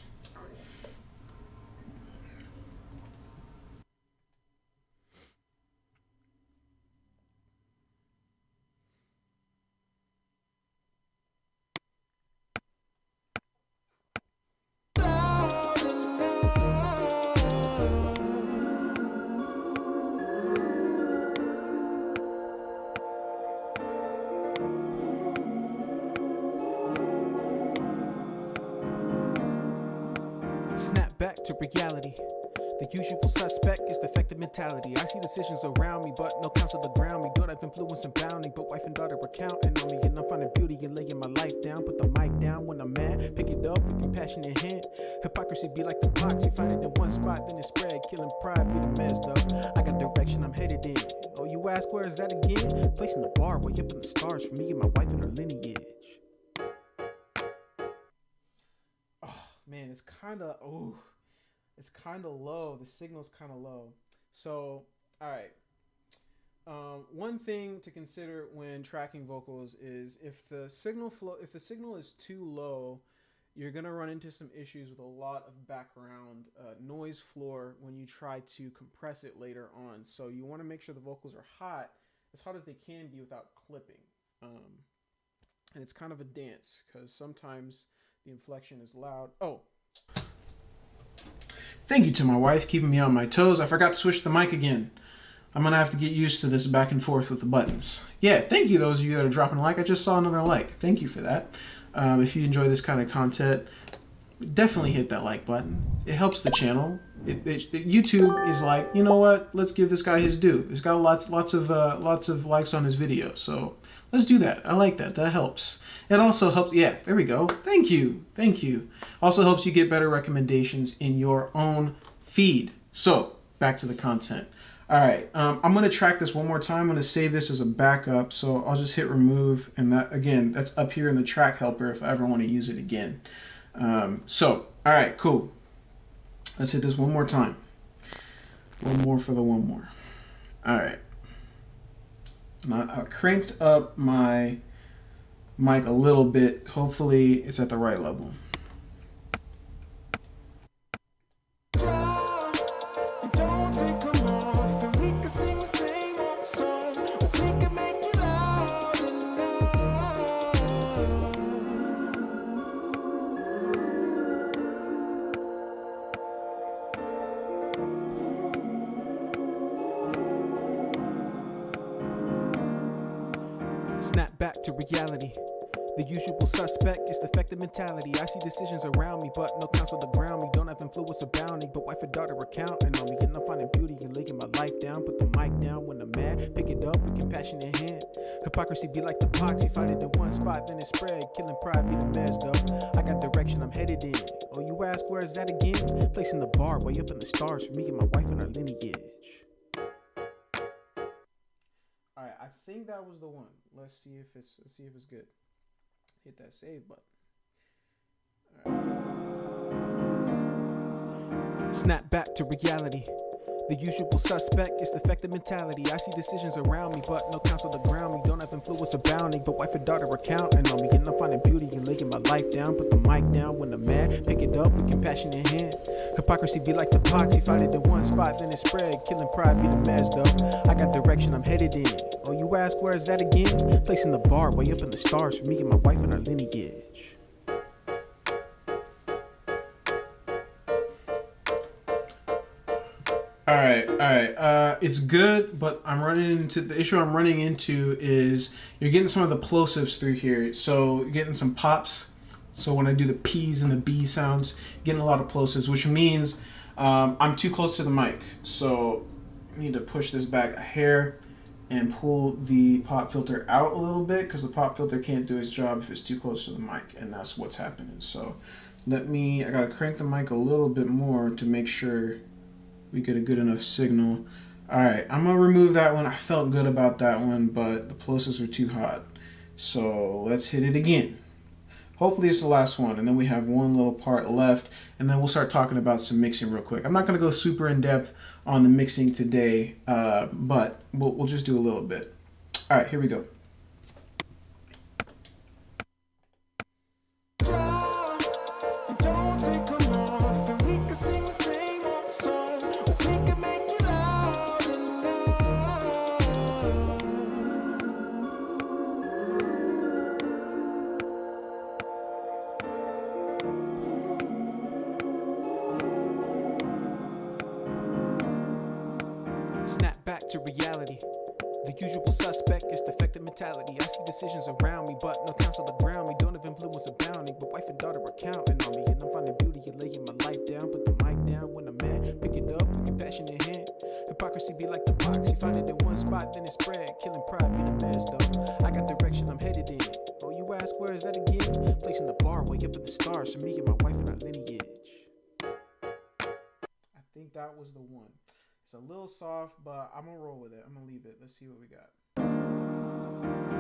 Snap back to reality. The usual suspect is defective mentality. I see decisions around me, but no counsel to ground me. Don't have influence and bounding, but wife and daughter are counting on me. And I'm finding beauty in laying my life down. Put the mic down when I'm mad. Pick it up with compassion in hand. Hypocrisy be like the pox. You find it in one spot, then it spread. Killing pride be the mess, though. I got direction I'm headed in. Oh, you ask where is that again? Placing the bar way up in the stars for me and my wife and her lineage. Man, it's kind of low. The signal's kind of low. So, all right. One thing to consider when tracking vocals is if the signal is too low, you're gonna run into some issues with a lot of background noise floor when you try to compress it later on. So you want to make sure the vocals are as hot as they can be without clipping. And it's kind of a dance because sometimes the inflection is loud. Oh. Thank you to my wife, keeping me on my toes. I forgot to switch the mic again. I'm going to have to get used to this back and forth with the buttons. Yeah, thank you those of you that are dropping a like. I just saw another like. Thank you for that. If you enjoy this kind of content, definitely hit that like button. It helps the channel. YouTube is like, you know what? Let's give this guy his due. He's got lots of likes on his video, so let's do that. I like that. That helps. It also helps. Yeah, there we go. Thank you. Thank you. Also helps you get better recommendations in your own feed. So back to the content. All right. I'm going to track this one more time. I'm going to save this as a backup. So I'll just hit remove. And that, again, that's up here in the track helper if I ever want to use it again. All right, cool. Let's hit this one more time. One more for the one more. All right. I cranked up my mic a little bit. Hopefully it's at the right level. Snap back to reality. The usual suspect is defective mentality. I see decisions around me, but no counsel to ground me. Don't have influence abounding, but wife and daughter are counting on me. And I'm finding beauty in laying my life down. Put the mic down when I'm mad. Pick it up with compassion in hand. Hypocrisy be like the pox. You find it in one spot, then it spread. Killing pride be the mess, though. I got direction I'm headed in. Oh, you ask where is that again? Placing the bar way up in the stars for me and my wife and our lineage. All right, I think that was the one. Let's see if it's good. Hit that save button. All right. Snap back to reality. The usual suspect is defective mentality. I see decisions around me, but no counsel to ground me. Don't have influence abounding, but wife and daughter are counting on me. And I'm finding beauty in laying my life down. Put the mic down when I'm mad. Pick it up with compassion in hand. Hypocrisy be like the pox. You find it in one spot, then it spread. Killing pride be the mess, though. I got direction I'm headed in. Oh, you ask where is that again? Placing the bar way up in the stars for me and my wife and our lineage. All right. It's good, but the issue I'm running into is you're getting some of the plosives through here. So you're getting some pops So when I do the P's and the B sounds, getting a lot of plosives, which means I'm too close to the mic. So I need to push this back a hair and pull the pop filter out a little bit, because the pop filter can't do its job if it's too close to the mic, and that's what's happening. So I gotta crank the mic a little bit more to make sure we get a good enough signal. All right, I'm gonna remove that one. I felt good about that one, but the plosives were too hot. So let's hit it again. Hopefully it's the last one, and then we have one little part left, and then we'll start talking about some mixing real quick. I'm not going to go super in depth on the mixing today, but we'll just do a little bit. All right, here we go. Snap back to reality. The usual suspect is defective mentality. I see decisions around me, but no counsel to ground me. Don't have influence abounding, but wife and daughter are counting on me. And I'm finding beauty in laying my life down. Put the mic down when I'm mad. Pick it up with compassionate hand. Hypocrisy be like the box. You find it in one spot, then it spread. Killing pride be the mess, though. I got direction, I'm headed in. Oh, you ask, where is that again? Placing the bar way up in the stars. For me and my wife and our lineage. I think that was the one. It's a little soft, but I'm gonna roll with it. I'm gonna leave it. Let's see what we got.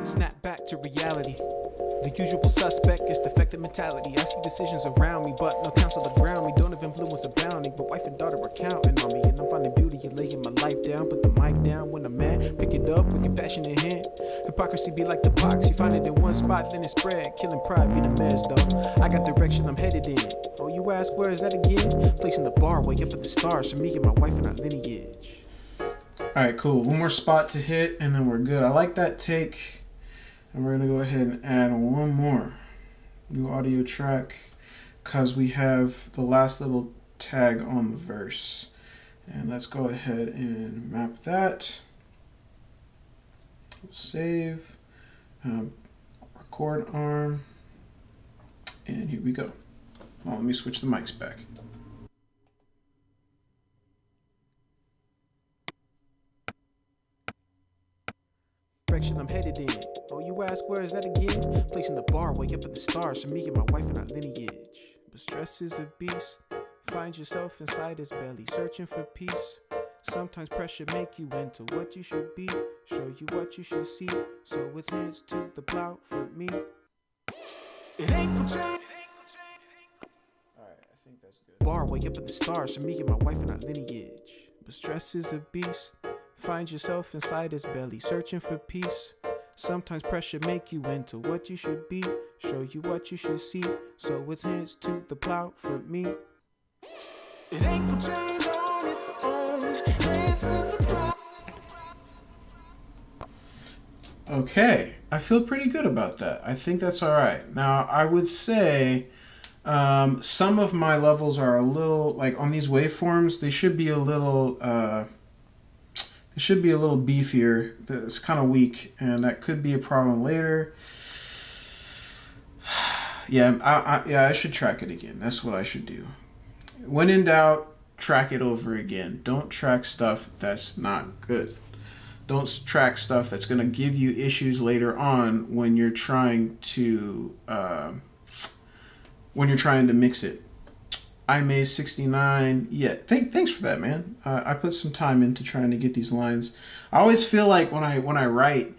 Snap back to reality. The usual suspect is defective mentality. I see decisions around me, but no counsel to ground me. Don't have influence abounding, but wife and daughter are counting on me. And I'm finding beauty in laying my life down. Put the mic down when I'm mad. Pick it up with compassionate hand. Hypocrisy be like the box. You find it in one spot, then it spread. Killing pride be the mess, though. I got direction, I'm headed in. Oh, you ask, where is that again? Placing the bar way up in the stars. For me and my wife and our lineage. All right, cool. One more spot to hit, and then we're good. I like that take. And we're gonna go ahead and add one more new audio track, because we have the last little tag on the verse. And let's go ahead and map that. Save, record arm, and here we go. Oh, let me switch the mics back. Direction I'm headed in. Oh, you ask, where is that again? Placing the bar way up in the stars. For me and my wife and our lineage. But stress is a beast. Find yourself inside his belly, searching for peace. Sometimes pressure make you into what you should be. Show you what you should see. So it's hands to the plow for me. It ain't gonna change. Alright, I think that's good. Bar way up in the stars. For me and my wife and our lineage. But stress is a beast. Find yourself inside his belly, searching for peace. Sometimes pressure make you into what you should be. Show you what you should see. So it's hands to the plow for me. It ain't gonna change on its own. Hands to the plow. Okay, I feel pretty good about that. I think that's all right. Now, I would say some of my levels are a little, like on these waveforms, they should be a little beefier. It's kind of weak, and that could be a problem later. Yeah, I should track it again. That's what I should do. When in doubt, track it over again. Don't track stuff that's not good. Don't track stuff that's going to give you issues later on when you're trying to mix it. iMaze69, yeah, thanks for that, man. I put some time into trying to get these lines. I always feel like when I write,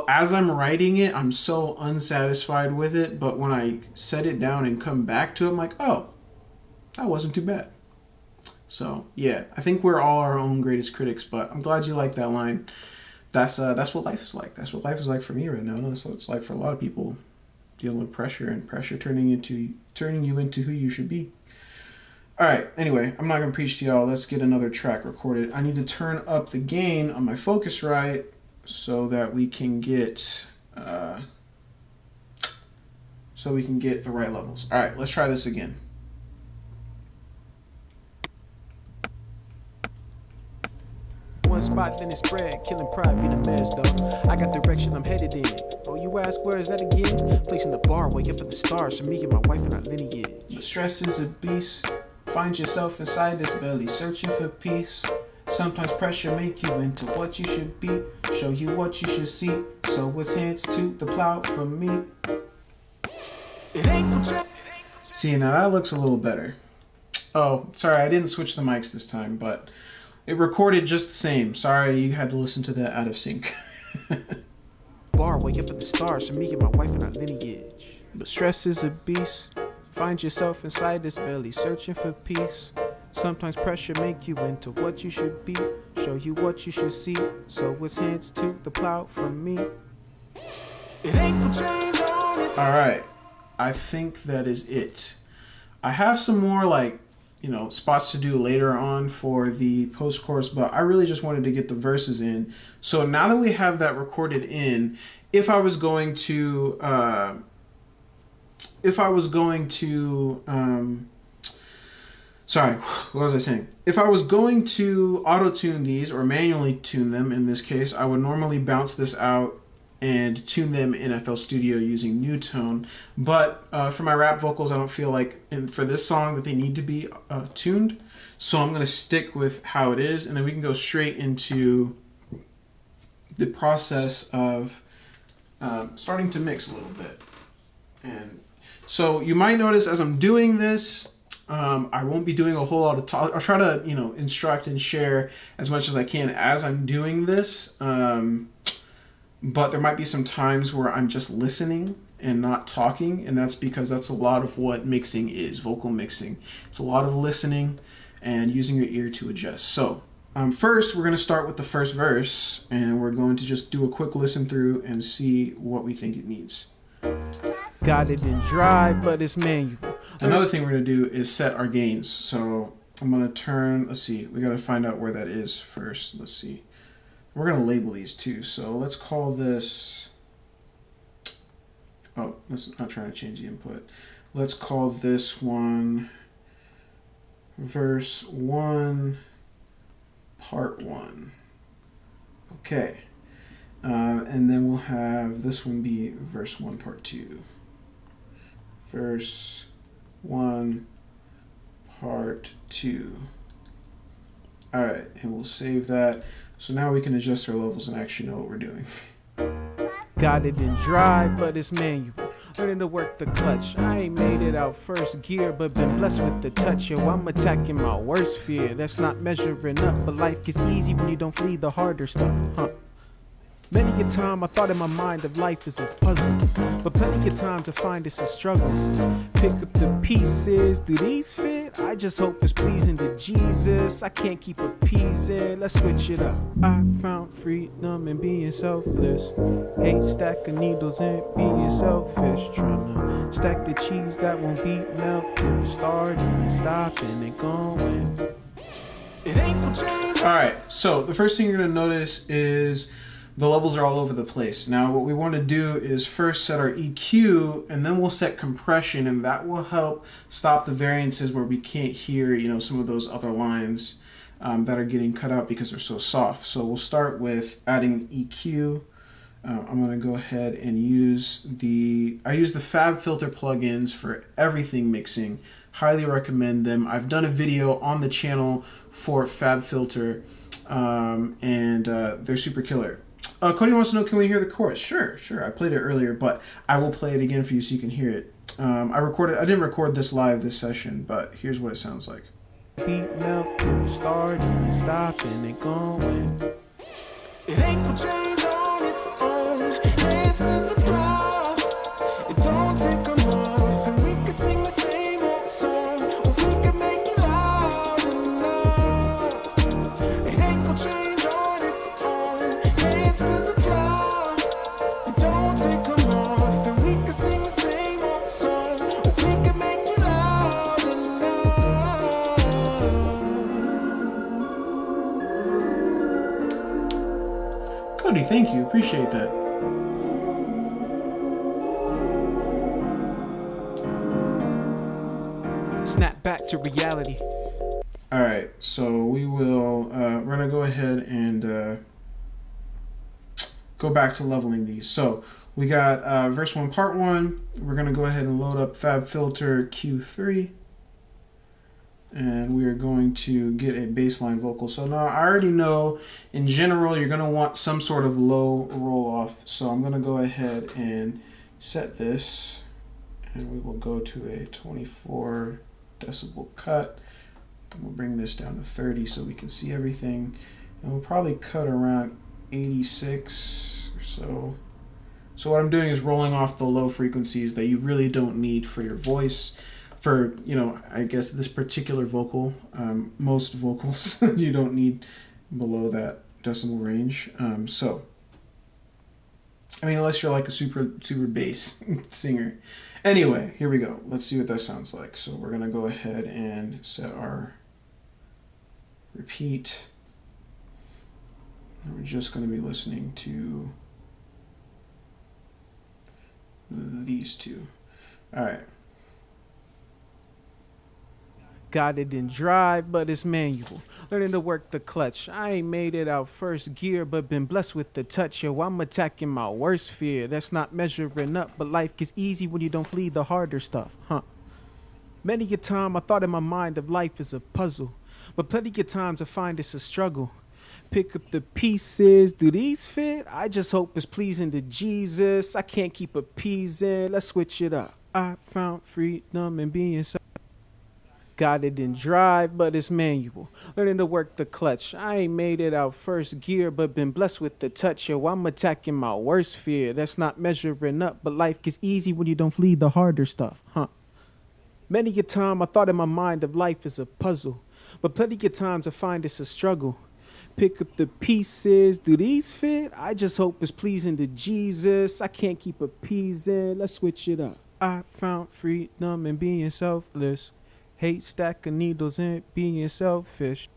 as I'm writing it, I'm so unsatisfied with it, but when I set it down and come back to it, I'm like, oh, that wasn't too bad. So yeah, I think we're all our own greatest critics, but I'm glad you like that line. That's what life is like. That's what life is like for me right now. That's what it's like for a lot of people, dealing with pressure, and pressure turning you into who you should be. All right, anyway, I'm not going to preach to y'all. Let's get another track recorded. I need to turn up the gain on my Focusrite so that we can get the right levels. All right, let's try this again. One spot spot, then it spread. Killing pride, be the mess, though. I got direction, I'm headed in. Oh, you ask, where is that again? Placing the bar way up in the stars for me and my wife and our lineage. But stress is a beast. Find yourself inside this belly, searching for peace. Sometimes pressure make you into what you should be. Show you what you should see. So it's hands to the plow for me. See, now that looks a little better. Oh, sorry, I didn't switch the mics this time, but it recorded just the same. Sorry, you had to listen to that out of sync. Bar way up in the stars for me and my wife and our lineage. But stress is a beast. Find yourself inside this belly, searching for peace. Sometimes pressure make you into what you should be. Show you what you should see. So it's hands to the plow from me. Alright, I think that is it. I have some more spots to do later on for the post-chorus, but I really just wanted to get the verses in. So now that we have that recorded in, if I was going to sorry, what was I saying? If I was going to auto-tune these or manually tune them, in this case, I would normally bounce this out and tune them in FL Studio using Newtone. But for my rap vocals, I don't feel like, for this song, that they need to be tuned. So I'm going to stick with how it is, and then we can go straight into the process of starting to mix a little bit. And so you might notice as I'm doing this, I won't be doing a whole lot of talk. I'll try to, instruct and share as much as I can as I'm doing this. But there might be some times where I'm just listening and not talking, and that's because that's a lot of what mixing is, vocal mixing. It's a lot of listening and using your ear to adjust. So first, we're going to start with the first verse, and we're going to just do a quick listen through and see what we think it needs. Got it in drive, but it's manual. Another thing we're going to do is set our gains. So I'm going to turn, let's see, we got to find out where that is first. Let's see. We're going to label these too. So let's call this, let's not try to change the input. Let's call this one verse 1, part 1. Okay. And then we'll have this one be verse 1, part 2. Verse 1, part 2. All right, and we'll save that. So now we can adjust our levels and actually know what we're doing. Got it in drive, but it's manual. Learning to work the clutch. I ain't made it out first gear, but been blessed with the touch. Yo, I'm attacking my worst fear. That's not measuring up, but life gets easy when you don't flee the harder stuff, huh? Many a time I thought in my mind of life as a puzzle, but plenty of time to find it's a struggle. Pick up the pieces, do these fit? I just hope it's pleasing to Jesus. I can't keep appeasing, let's switch it up. I found freedom in being selfless. Hate stack of needles and being selfish. Trying to stack the cheese that won't be melted. Starting and stopping and going. It ain't gonna change. Alright, so the first thing you're going to notice is the levels are all over the place. Now what we want to do is first set our EQ, and then we'll set compression, and that will help stop the variances where we can't hear, some of those other lines that are getting cut out because they're so soft. So we'll start with adding EQ. I'm going to go ahead and use the Fab Filter plugins for everything mixing. Highly recommend them. I've done a video on the channel for Fab Filter, and they're super killer. Cody wants to know, can we hear the chorus? Sure. I played it earlier, but I will play it again for you so you can hear it. I didn't record this live this session, but here's what it sounds like. Beat melted, starting and stopping and going. It ain't gonna change on its own. Hands to the plow. It don't take a month, and we can sing the same old song, or we can make it loud and loud. It ain't gonna change on its own. Hands to the plow. It don't take a month, and we can sing the same old song, or we can make it loud and loud. Cody, thank you. Appreciate that. Snap back to reality. All right, so we're gonna go ahead and go back to leveling these. So we got verse 1, part 1. We're gonna go ahead and load up FabFilter Q3. And we are going to get a baseline vocal. So now I already know in general you're going to want some sort of low roll off. So I'm going to go ahead and set this, and we will go to a 24 decibel cut. We'll bring this down to 30 so we can see everything. And we'll probably cut around 86 or so. So what I'm doing is rolling off the low frequencies that you really don't need for your voice. For, you know, I guess this particular vocal, most vocals you don't need below that decimal range. So, I mean, unless you're like a super bass singer. Anyway, here we go. Let's see what that sounds like. So we're gonna go ahead and set our repeat. And we're just gonna be listening to these two. All right. Got it in drive, but it's manual. Learning to work the clutch. I ain't made it out first gear, but been blessed with the touch. Yo, I'm attacking my worst fear. That's not measuring up, but life gets easy when you don't flee the harder stuff, huh? Many a time I thought in my mind of life as a puzzle, but plenty of times I find it's a struggle. Pick up the pieces, do these fit? I just hope it's pleasing to Jesus. I can't keep appeasing, let's switch it up. I found freedom in being so. Got it in drive, but it's manual. Learning to work the clutch. I ain't made it out first gear, but been blessed with the touch. Yo, I'm attacking my worst fear. That's not measuring up, but life gets easy when you don't flee the harder stuff, huh? Many a time I thought in my mind of life as a puzzle, but plenty of times I find it's a struggle. Pick up the pieces, do these fit? I just hope it's pleasing to Jesus. I can't keep appeasing, let's switch it up. I found freedom in being selfless. Hate stack of needles and being selfish.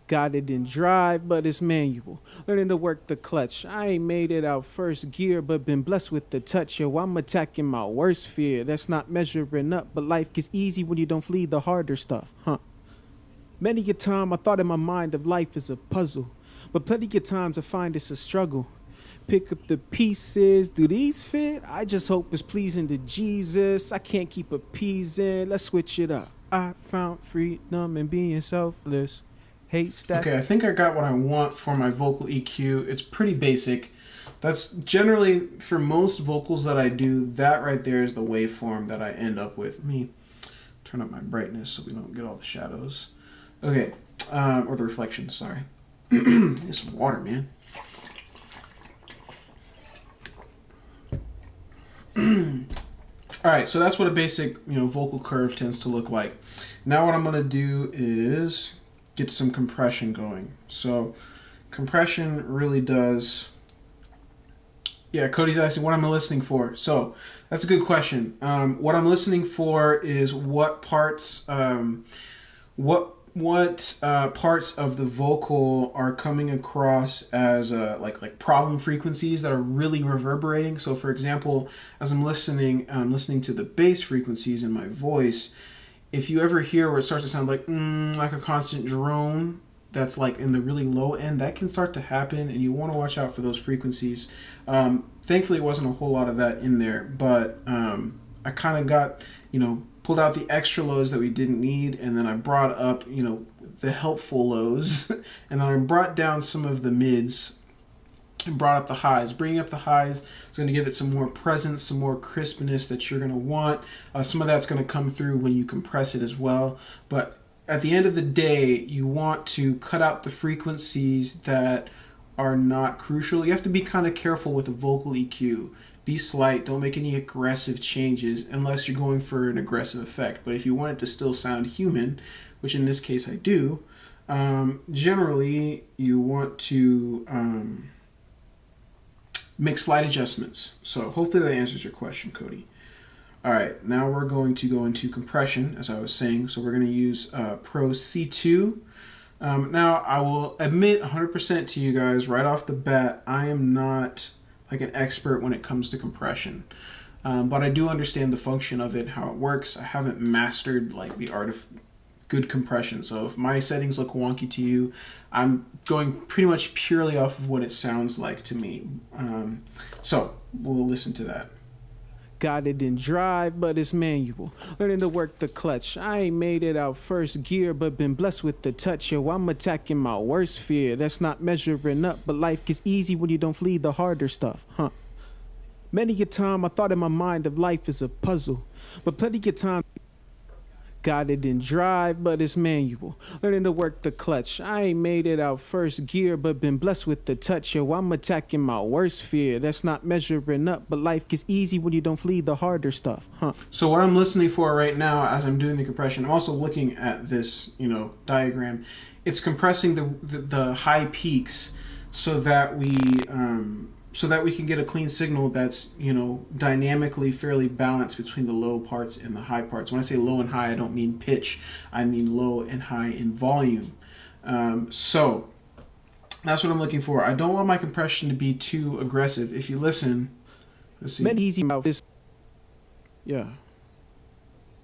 Got it in drive, but it's manual. Learning to work the clutch. I ain't made it out first gear, but been blessed with the touch. Yo, I'm attacking my worst fear. That's not measuring up, but life gets easy when you don't flee the harder stuff, huh? Many a time I thought in my mind of life as a puzzle, but plenty of times I find it's a struggle. Pick up the pieces, do these fit? I just hope it's pleasing to Jesus. I can't keep appeasing, let's switch it up. I found freedom in being selfless. Hate stack. Okay, I think I got what I want for my vocal EQ. It's pretty basic. That's generally, for most vocals that I do, that right there is the waveform that I end up with. Let me turn up my brightness so we don't get all the shadows. Okay, or the reflections, sorry. Get some water, man. All right, so that's what a basic, vocal curve tends to look like. Now what I'm going to do is get some compression going. So compression really does... Yeah, Cody's asking what I'm listening for. So that's a good question. What I'm listening for is what parts, parts of the vocal are coming across as like problem frequencies that are really reverberating. So for example, as I'm listening to the bass frequencies in my voice, if you ever hear where it starts to sound like a constant drone that's like in the really low end, that can start to happen, and you want to watch out for those frequencies. Thankfully, it wasn't a whole lot of that in there, but I kind of got, pulled out the extra lows that we didn't need, and then I brought up, the helpful lows, and then I brought down some of the mids and brought up the highs. Bringing up the highs is going to give it some more presence, some more crispness that you're going to want. Some of that's going to come through when you compress it as well, but at the end of the day, you want to cut out the frequencies that are not crucial. You have to be kind of careful with the vocal EQ. Be slight, don't make any aggressive changes unless you're going for an aggressive effect. But if you want it to still sound human, which in this case I do, generally you want to make slight adjustments. So hopefully that answers your question, Cody. All right, now we're going to go into compression, as I was saying. So we're going to use Pro C2. Now, I will admit 100% to you guys right off the bat, I am not like an expert when it comes to compression. But I do understand the function of it, how it works. I haven't mastered like the art of good compression. So if my settings look wonky to you, I'm going pretty much purely off of what it sounds like to me. So we'll listen to that. Got it in drive, but it's manual. Learning to work the clutch. I ain't made it out first gear, but been blessed with the touch. Yo, I'm attacking my worst fear. That's not measuring up, but life gets easy when you don't flee the harder stuff, huh? Many a time I thought in my mind of life is a puzzle, but plenty of time. Got it in drive, but it's manual. Learning to work the clutch. I ain't made it out first gear, but been blessed with the touch. Yo, I'm attacking my worst fear. That's not measuring up, but life gets easy when you don't flee the harder stuff, huh? So what I'm listening for right now as I'm doing the compression, I'm also looking at this, diagram. It's compressing the high peaks so that we can get a clean signal that's, dynamically fairly balanced between the low parts and the high parts. When I say low and high, I don't mean pitch. I mean low and high in volume. So that's what I'm looking for. I don't want my compression to be too aggressive. If you listen, let's see. Easy about this. Yeah.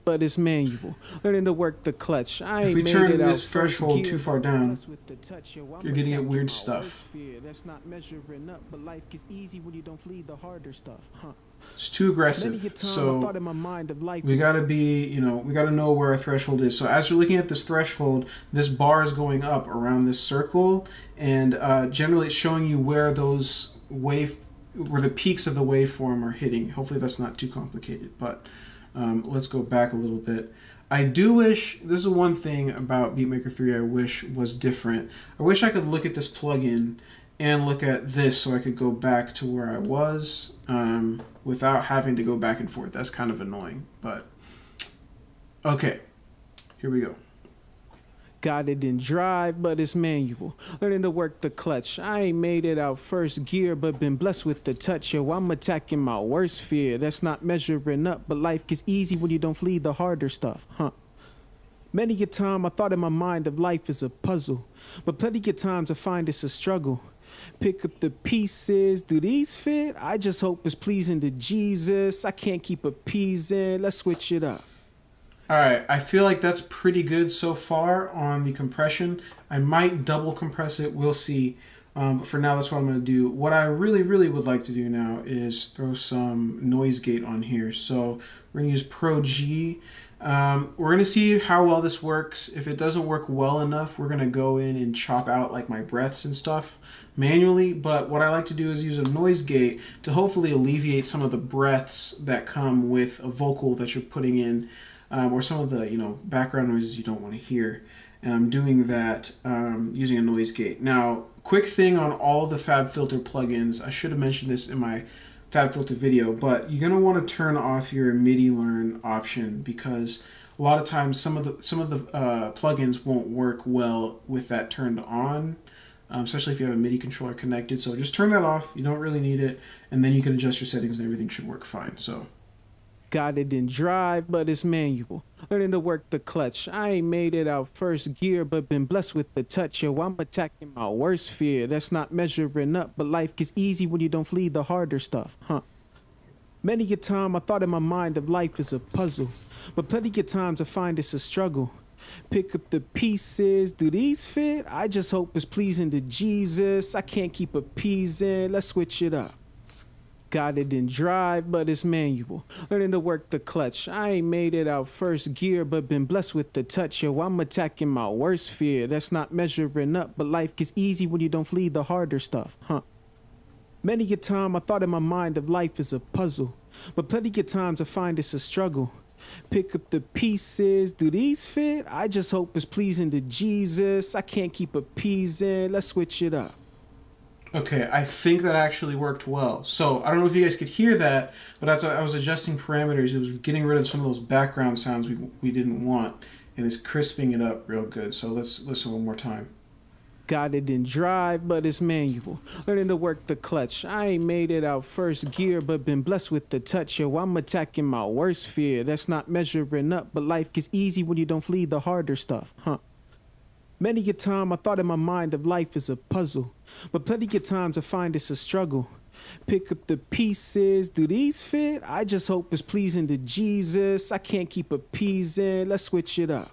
But it's manual. Learning to work the clutch. I ain't If we made turn it this out threashhold gear, too far down, with the touch, yo, I'm you're getting at attacking weird my stuff. worst fear. That's not measuring up, but life gets easy when you don't flee the harder stuff, huh? It's too aggressive. Many a time I So thought in my mind of life we gotta be, we gotta know where our threshold is. So as you're looking at this threshold, this bar is going up around this circle, and generally it's showing you where those where the peaks of the waveform are hitting. Hopefully that's not too complicated, but let's go back a little bit. I do wish, this is one thing about BeatMaker 3 I wish was different. I wish I could look at this plugin and look at this so I could go back to where I was without having to go back and forth. That's kind of annoying, but okay, here we go. Got it in drive, but it's manual. Learning to work the clutch. I ain't made it out first gear, but been blessed with the touch. Yo, I'm attacking my worst fear. That's not measuring up, but life gets easy when you don't flee the harder stuff, huh? Many a time I thought in my mind of life is a puzzle, but plenty of times I find it's a struggle. Pick up the pieces, do these fit? I just hope it's pleasing to Jesus. I can't keep appeasing, let's switch it up. All right, I feel like that's pretty good so far on the compression. I might double compress it, we'll see. But for now, that's what I'm going to do. What I really, really would like to do now is throw some noise gate on here. So we're going to use Pro G. We're going to see how well this works. If it doesn't work well enough, we're going to go in and chop out like my breaths and stuff manually. But what I like to do is use a noise gate to hopefully alleviate some of the breaths that come with a vocal that you're putting in. Or some of the background noises you don't want to hear, and I'm doing that using a noise gate. Now, quick thing on all the FabFilter plugins, I should have mentioned this in my FabFilter video, but you're gonna want to turn off your MIDI learn option because a lot of times some of the plugins won't work well with that turned on, especially if you have a MIDI controller connected. So just turn that off. You don't really need it, and then you can adjust your settings and everything should work fine. So. Got it in drive, but it's manual. Learning to work the clutch. I ain't made it out first gear, but been blessed with the touch. Yo, I'm attacking my worst fear. That's not measuring up, but life gets easy when you don't flee the harder stuff, huh? Many a time I thought in my mind of life is a puzzle, but plenty of times I find it's a struggle. Pick up the pieces, do these fit? I just hope it's pleasing to Jesus. I can't keep appeasing, let's switch it up. Got it in drive, but it's manual. Learning to work the clutch. I ain't made it out first gear, but been blessed with the touch. Yo, I'm attacking my worst fear. That's not measuring up, but life gets easy when you don't flee the harder stuff, huh? Many a time I thought in my mind of life is a puzzle, but plenty of times I find it's a struggle. Pick up the pieces, do these fit? I just hope it's pleasing to Jesus. I can't keep appeasing, let's switch it up. Okay, I think that actually worked well. So I don't know if you guys could hear that, but as I was adjusting parameters, it was getting rid of some of those background sounds we didn't want, and it's crisping it up real good. So let's listen one more time. Got it in drive, but it's manual. Learning to work the clutch. I ain't made it out first gear, but been blessed with the touch. Yo, I'm attacking my worst fear. That's not measuring up, but life gets easy when you don't flee the harder stuff, huh? Many a time I thought in my mind of life is a puzzle, but plenty of times I find it's a struggle. Pick up the pieces, do these fit? I just hope it's pleasing to Jesus. I can't keep appeasing, let's switch it up.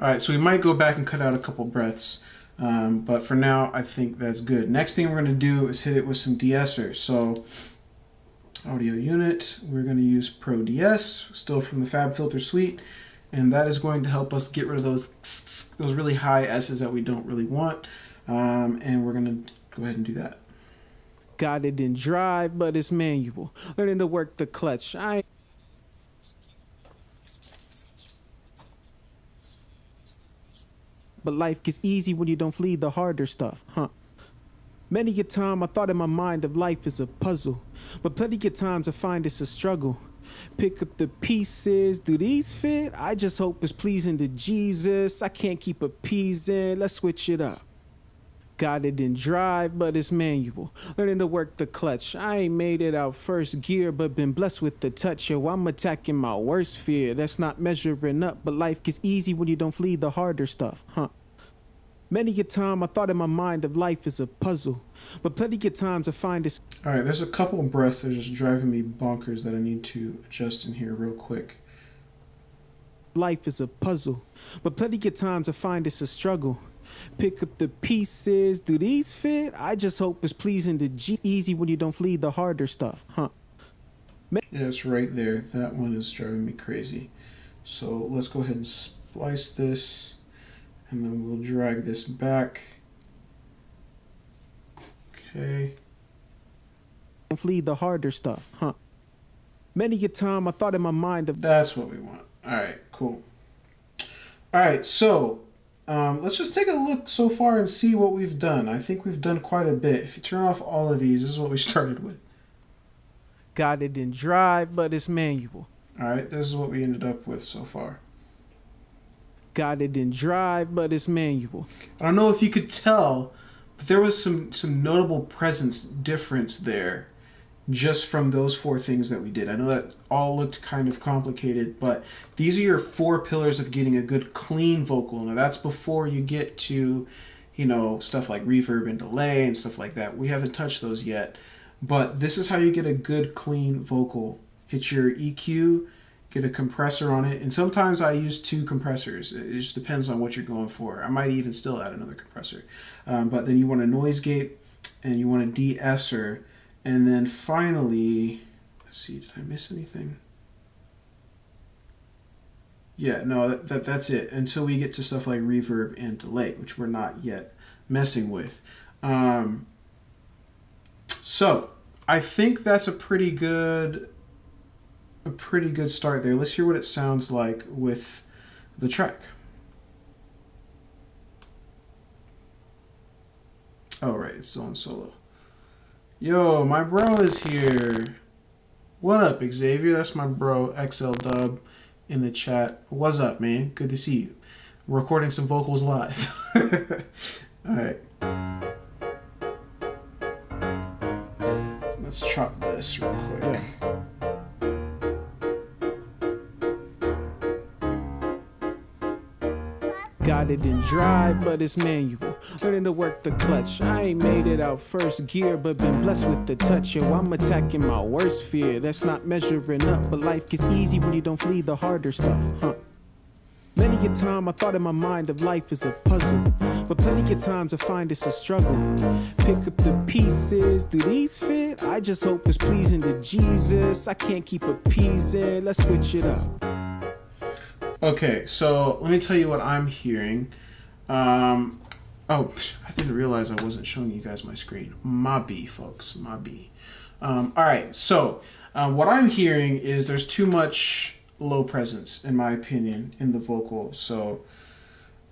All right, so we might go back and cut out a couple breaths, but for now, I think that's good. Next thing we're going to do is hit it with some De-Esser. So audio unit, we're going to use Pro DS, still from the FabFilter suite, and that is going to help us get rid of those really high S's that we don't really want, and we're going to go ahead and do that. Got it in drive, but it's manual. Learning to work the clutch. But life gets easy when you don't flee the harder stuff, huh? Many a time I thought in my mind of life as a puzzle, but plenty of times I find it's a struggle. Pick up the pieces, do these fit? I just hope it's pleasing to Jesus. I can't keep appeasing, let's switch it up. Got it in drive, but it's manual. Learning to work the clutch. I ain't made it out first gear, but been blessed with the touch. Yo, I'm attacking my worst fear. That's not measuring up, but life gets easy when you don't flee the harder stuff, huh? Many a time I thought in my mind of life as a puzzle, but plenty of times I find it's... All right, there's a couple of breaths that are just driving me bonkers that I need to adjust in here real quick. Life is a puzzle, but plenty of times I find it's a struggle. Pick up the pieces, do these fit? I just hope it's pleasing to easy when you don't flee the harder stuff, huh? Yeah, it's right there. That one is driving me crazy. So let's go ahead and splice this, and then we'll drag this back. Okay. Don't flee the harder stuff, huh? Many a time I thought in my mind of... That's what we want. All right, cool. All right, so... let's just take a look so far and see what we've done. I think we've done quite a bit. If you turn off all of these, this is what we started with. Got it in drive, but it's manual. All right, this is what we ended up with so far. Got it in drive, but it's manual. I don't know if you could tell, but there was some notable presence difference there just from those four things that we did. I know that all looked kind of complicated, but these are your four pillars of getting a good clean vocal. Now that's before you get to, you know, stuff like reverb and delay and stuff like that. We haven't touched those yet, but this is how you get a good clean vocal. Hit your EQ, get a compressor on it, and sometimes I use two compressors. It just depends on what you're going for. I might even still add another compressor. But then you want a noise gate and you want a de-esser. And then finally, let's see, did I miss anything? Yeah, no, that's it. Until we get to stuff like reverb and delay, which we're not yet messing with. So I think that's a pretty good start there. Let's hear what it sounds like with the track. Oh, right, it's still on solo. Yo, my bro is here. What up, Xavier? That's my bro, XL Dub, in the chat. What's up, man? Good to see you. We're recording some vocals live. All right. Let's chop this real quick. Yeah. Got it in drive, but it's manual. Learning to work the clutch. I ain't made it out first gear, but been blessed with the touch. Yo, I'm attacking my worst fear. That's not measuring up, but life gets easy when you don't flee the harder stuff, huh? Many a time I thought in my mind of life as a puzzle, but plenty of times I find it's a struggle. Pick up the pieces, do these fit? I just hope it's pleasing to Jesus. I can't keep appeasing, let's switch it up. Okay, so let me tell you what I'm hearing. Oh, I didn't realize I wasn't showing you guys my screen. My B, folks, my B. All right, so what I'm hearing is there's too much low presence, in my opinion, in the vocal. So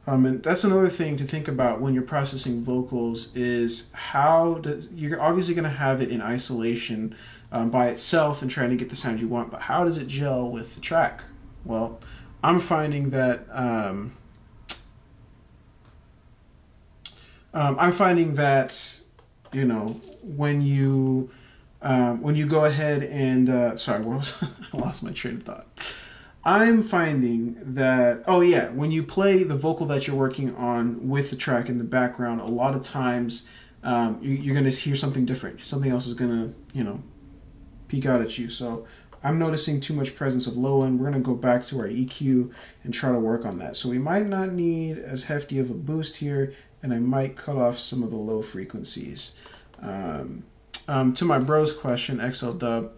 and that's another thing to think about when you're processing vocals is you're obviously going to have it in isolation by itself and trying to get the sound you want, but how does it gel with the track? Well, I'm finding that you know, when you go ahead and sorry, what was I lost my train of thought. I'm finding that when you play the vocal that you're working on with the track in the background, a lot of times you're going to hear something different. Something else is going to, you know, peek out at you. So I'm noticing too much presence of low end. We're going to go back to our EQ and try to work on that. So we might not need as hefty of a boost here, and I might cut off some of the low frequencies. To my bro's question, XL Dub,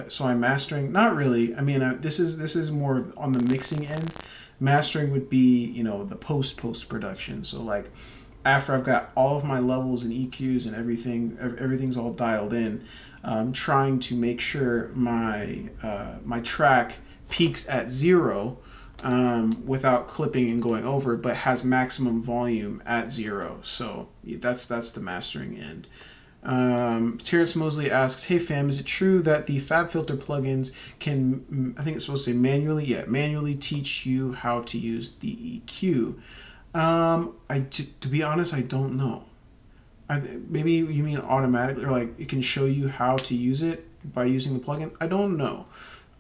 so I'm mastering? Not really. I mean, this is more on the mixing end. Mastering would be, you know, the post production. So like after I've got all of my levels and EQs and everything's all dialed in, trying to make sure my my track peaks at 0 without clipping and going over, but has maximum volume at 0. So that's the mastering end. Terrence Mosley asks, hey fam, is it true that the FabFilter plugins can, I think it's supposed to say manually teach you how to use the EQ? To be honest, I don't know. Maybe you mean automatically, or like it can show you how to use it by using the plugin? I don't know.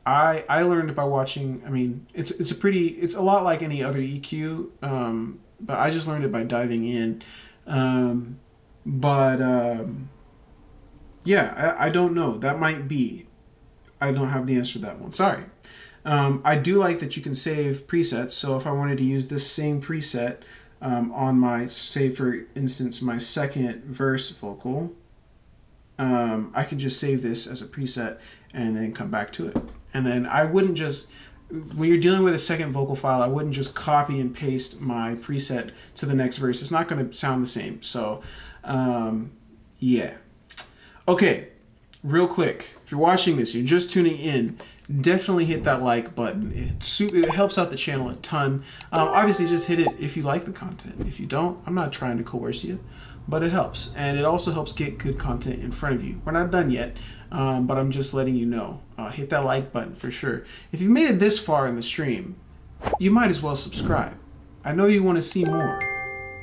I learned by watching. I mean, it's a lot like any other EQ, but I just learned it by diving in. Yeah, I don't know. That might be. I don't have the answer to that one. Sorry. I do like that you can save presets. So if I wanted to use this same preset on my, say for instance, my second verse vocal, I can just save this as a preset and then come back to it. And then I wouldn't just, when you're dealing with a second vocal file, I wouldn't just copy and paste my preset to the next verse. It's not going to sound the same. So, yeah. Okay, real quick, if you're watching this, you're just tuning in, definitely hit that like button. It helps out the channel a ton. Obviously, just hit it if you like the content. If you don't, I'm not trying to coerce you, but it helps. And it also helps get good content in front of you. We're not done yet, but I'm just letting you know. Hit that like button for sure. If you've made it this far in the stream, you might as well subscribe. I know you want to see more.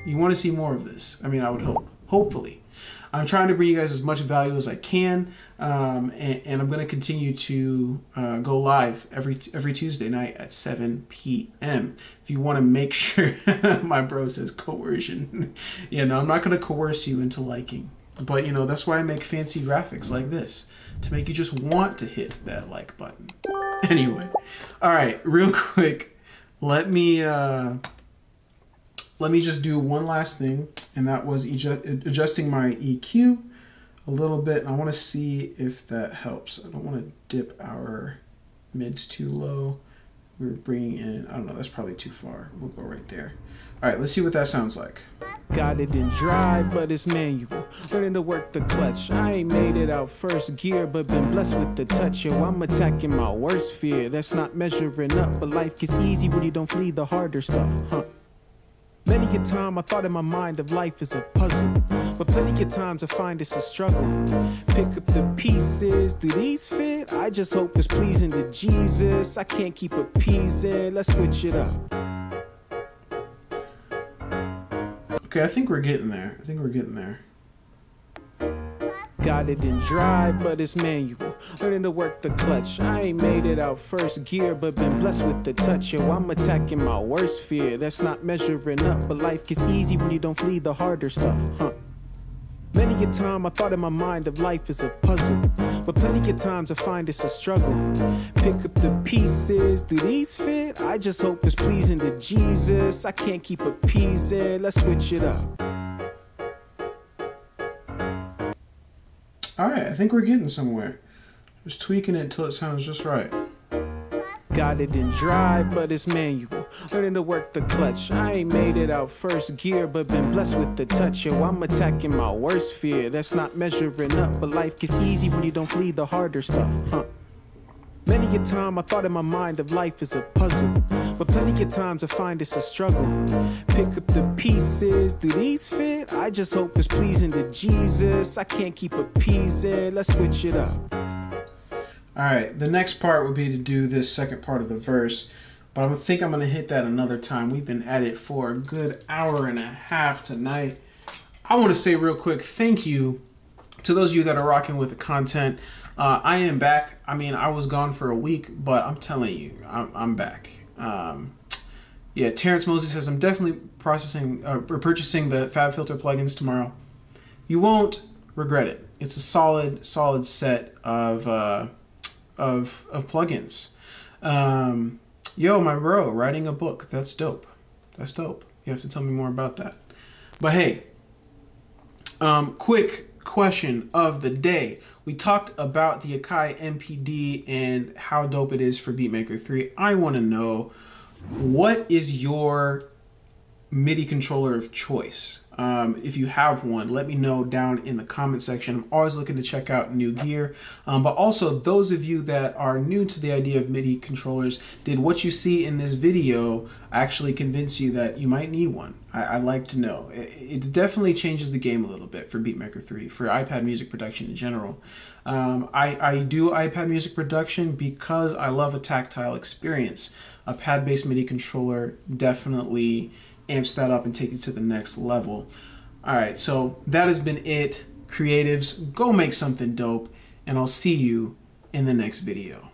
You want to see more of this. I mean, I would hope. Hopefully. I'm trying to bring you guys as much value as I can, and I'm going to continue to go live every Tuesday night at 7 p.m. If you want to make sure, my bro says coercion. Yeah, no, I'm not going to coerce you into liking. But, you know, that's why I make fancy graphics like this, to make you just want to hit that like button. Anyway, all right, real quick, let me just do one last thing, and that was adjusting my EQ a little bit. And I want to see if that helps. I don't want to dip our mids too low. We're bringing in, I don't know, that's probably too far. We'll go right there. All right, let's see what that sounds like. Got it in drive, but it's manual. Learning to work the clutch. I ain't made it out first gear, but been blessed with the touch. Yo, I'm attacking my worst fear. That's not measuring up, but life gets easy when you don't flee the harder stuff, huh? Many a time I thought in my mind of life as a puzzle, but plenty of times I find it's a struggle. Pick up the pieces, do these fit? I just hope it's pleasing to Jesus. I can't keep appeasing, let's switch it up. Okay, I think we're getting there. Got it in drive, but it's manual. Learning to work the clutch. I ain't made it out first gear, but been blessed with the touch. Yo, I'm attacking my worst fear. That's not measuring up, but life gets easy when you don't flee the harder stuff, huh? Many a time I thought in my mind of life as a puzzle, but plenty of times I find it's a struggle. Pick up the pieces, do these fit? I just hope it's pleasing to Jesus. I can't keep appeasing, let's switch it up. All right, I think we're getting somewhere. Just tweaking it until it sounds just right. Got it in drive, but it's manual. Learning to work the clutch. I ain't made it out first gear, but been blessed with the touch. Yo, I'm attacking my worst fear. That's not measuring up, but life gets easy when you don't flee the harder stuff, huh? Many a time I thought in my mind of life as a puzzle, but plenty of times I find it's a struggle. Pick up the pieces, do these fit? I just hope it's pleasing to Jesus. I can't keep appeasing, let's switch it up. All right, the next part would be to do this second part of the verse, but I think I'm going to hit that another time. We've been at it for a good hour and a half tonight. I want to say real quick, thank you to those of you that are rocking with the content. I am back. I mean, I was gone for a week, but I'm telling you, I'm back. Yeah, Terrence Mosley says, I'm definitely purchasing the FabFilter plugins tomorrow. You won't regret it. It's a solid set of plugins. Yo, my bro, writing a book. That's dope. That's dope. You have to tell me more about that. But hey, quick question of the day. We talked about the Akai MPD and how dope it is for BeatMaker 3. I want to know, what is your MIDI controller of choice? If you have one, let me know down in the comment section. I'm always looking to check out new gear. But also, those of you that are new to the idea of MIDI controllers, did what you see in this video actually convince you that you might need one? I'd like to know. It definitely changes the game a little bit for BeatMaker 3, for iPad music production in general. I do iPad music production because I love a tactile experience. A pad-based MIDI controller definitely amps that up and take it to the next level. All right, so that has been it. Creatives, go make something dope, and I'll see you in the next video.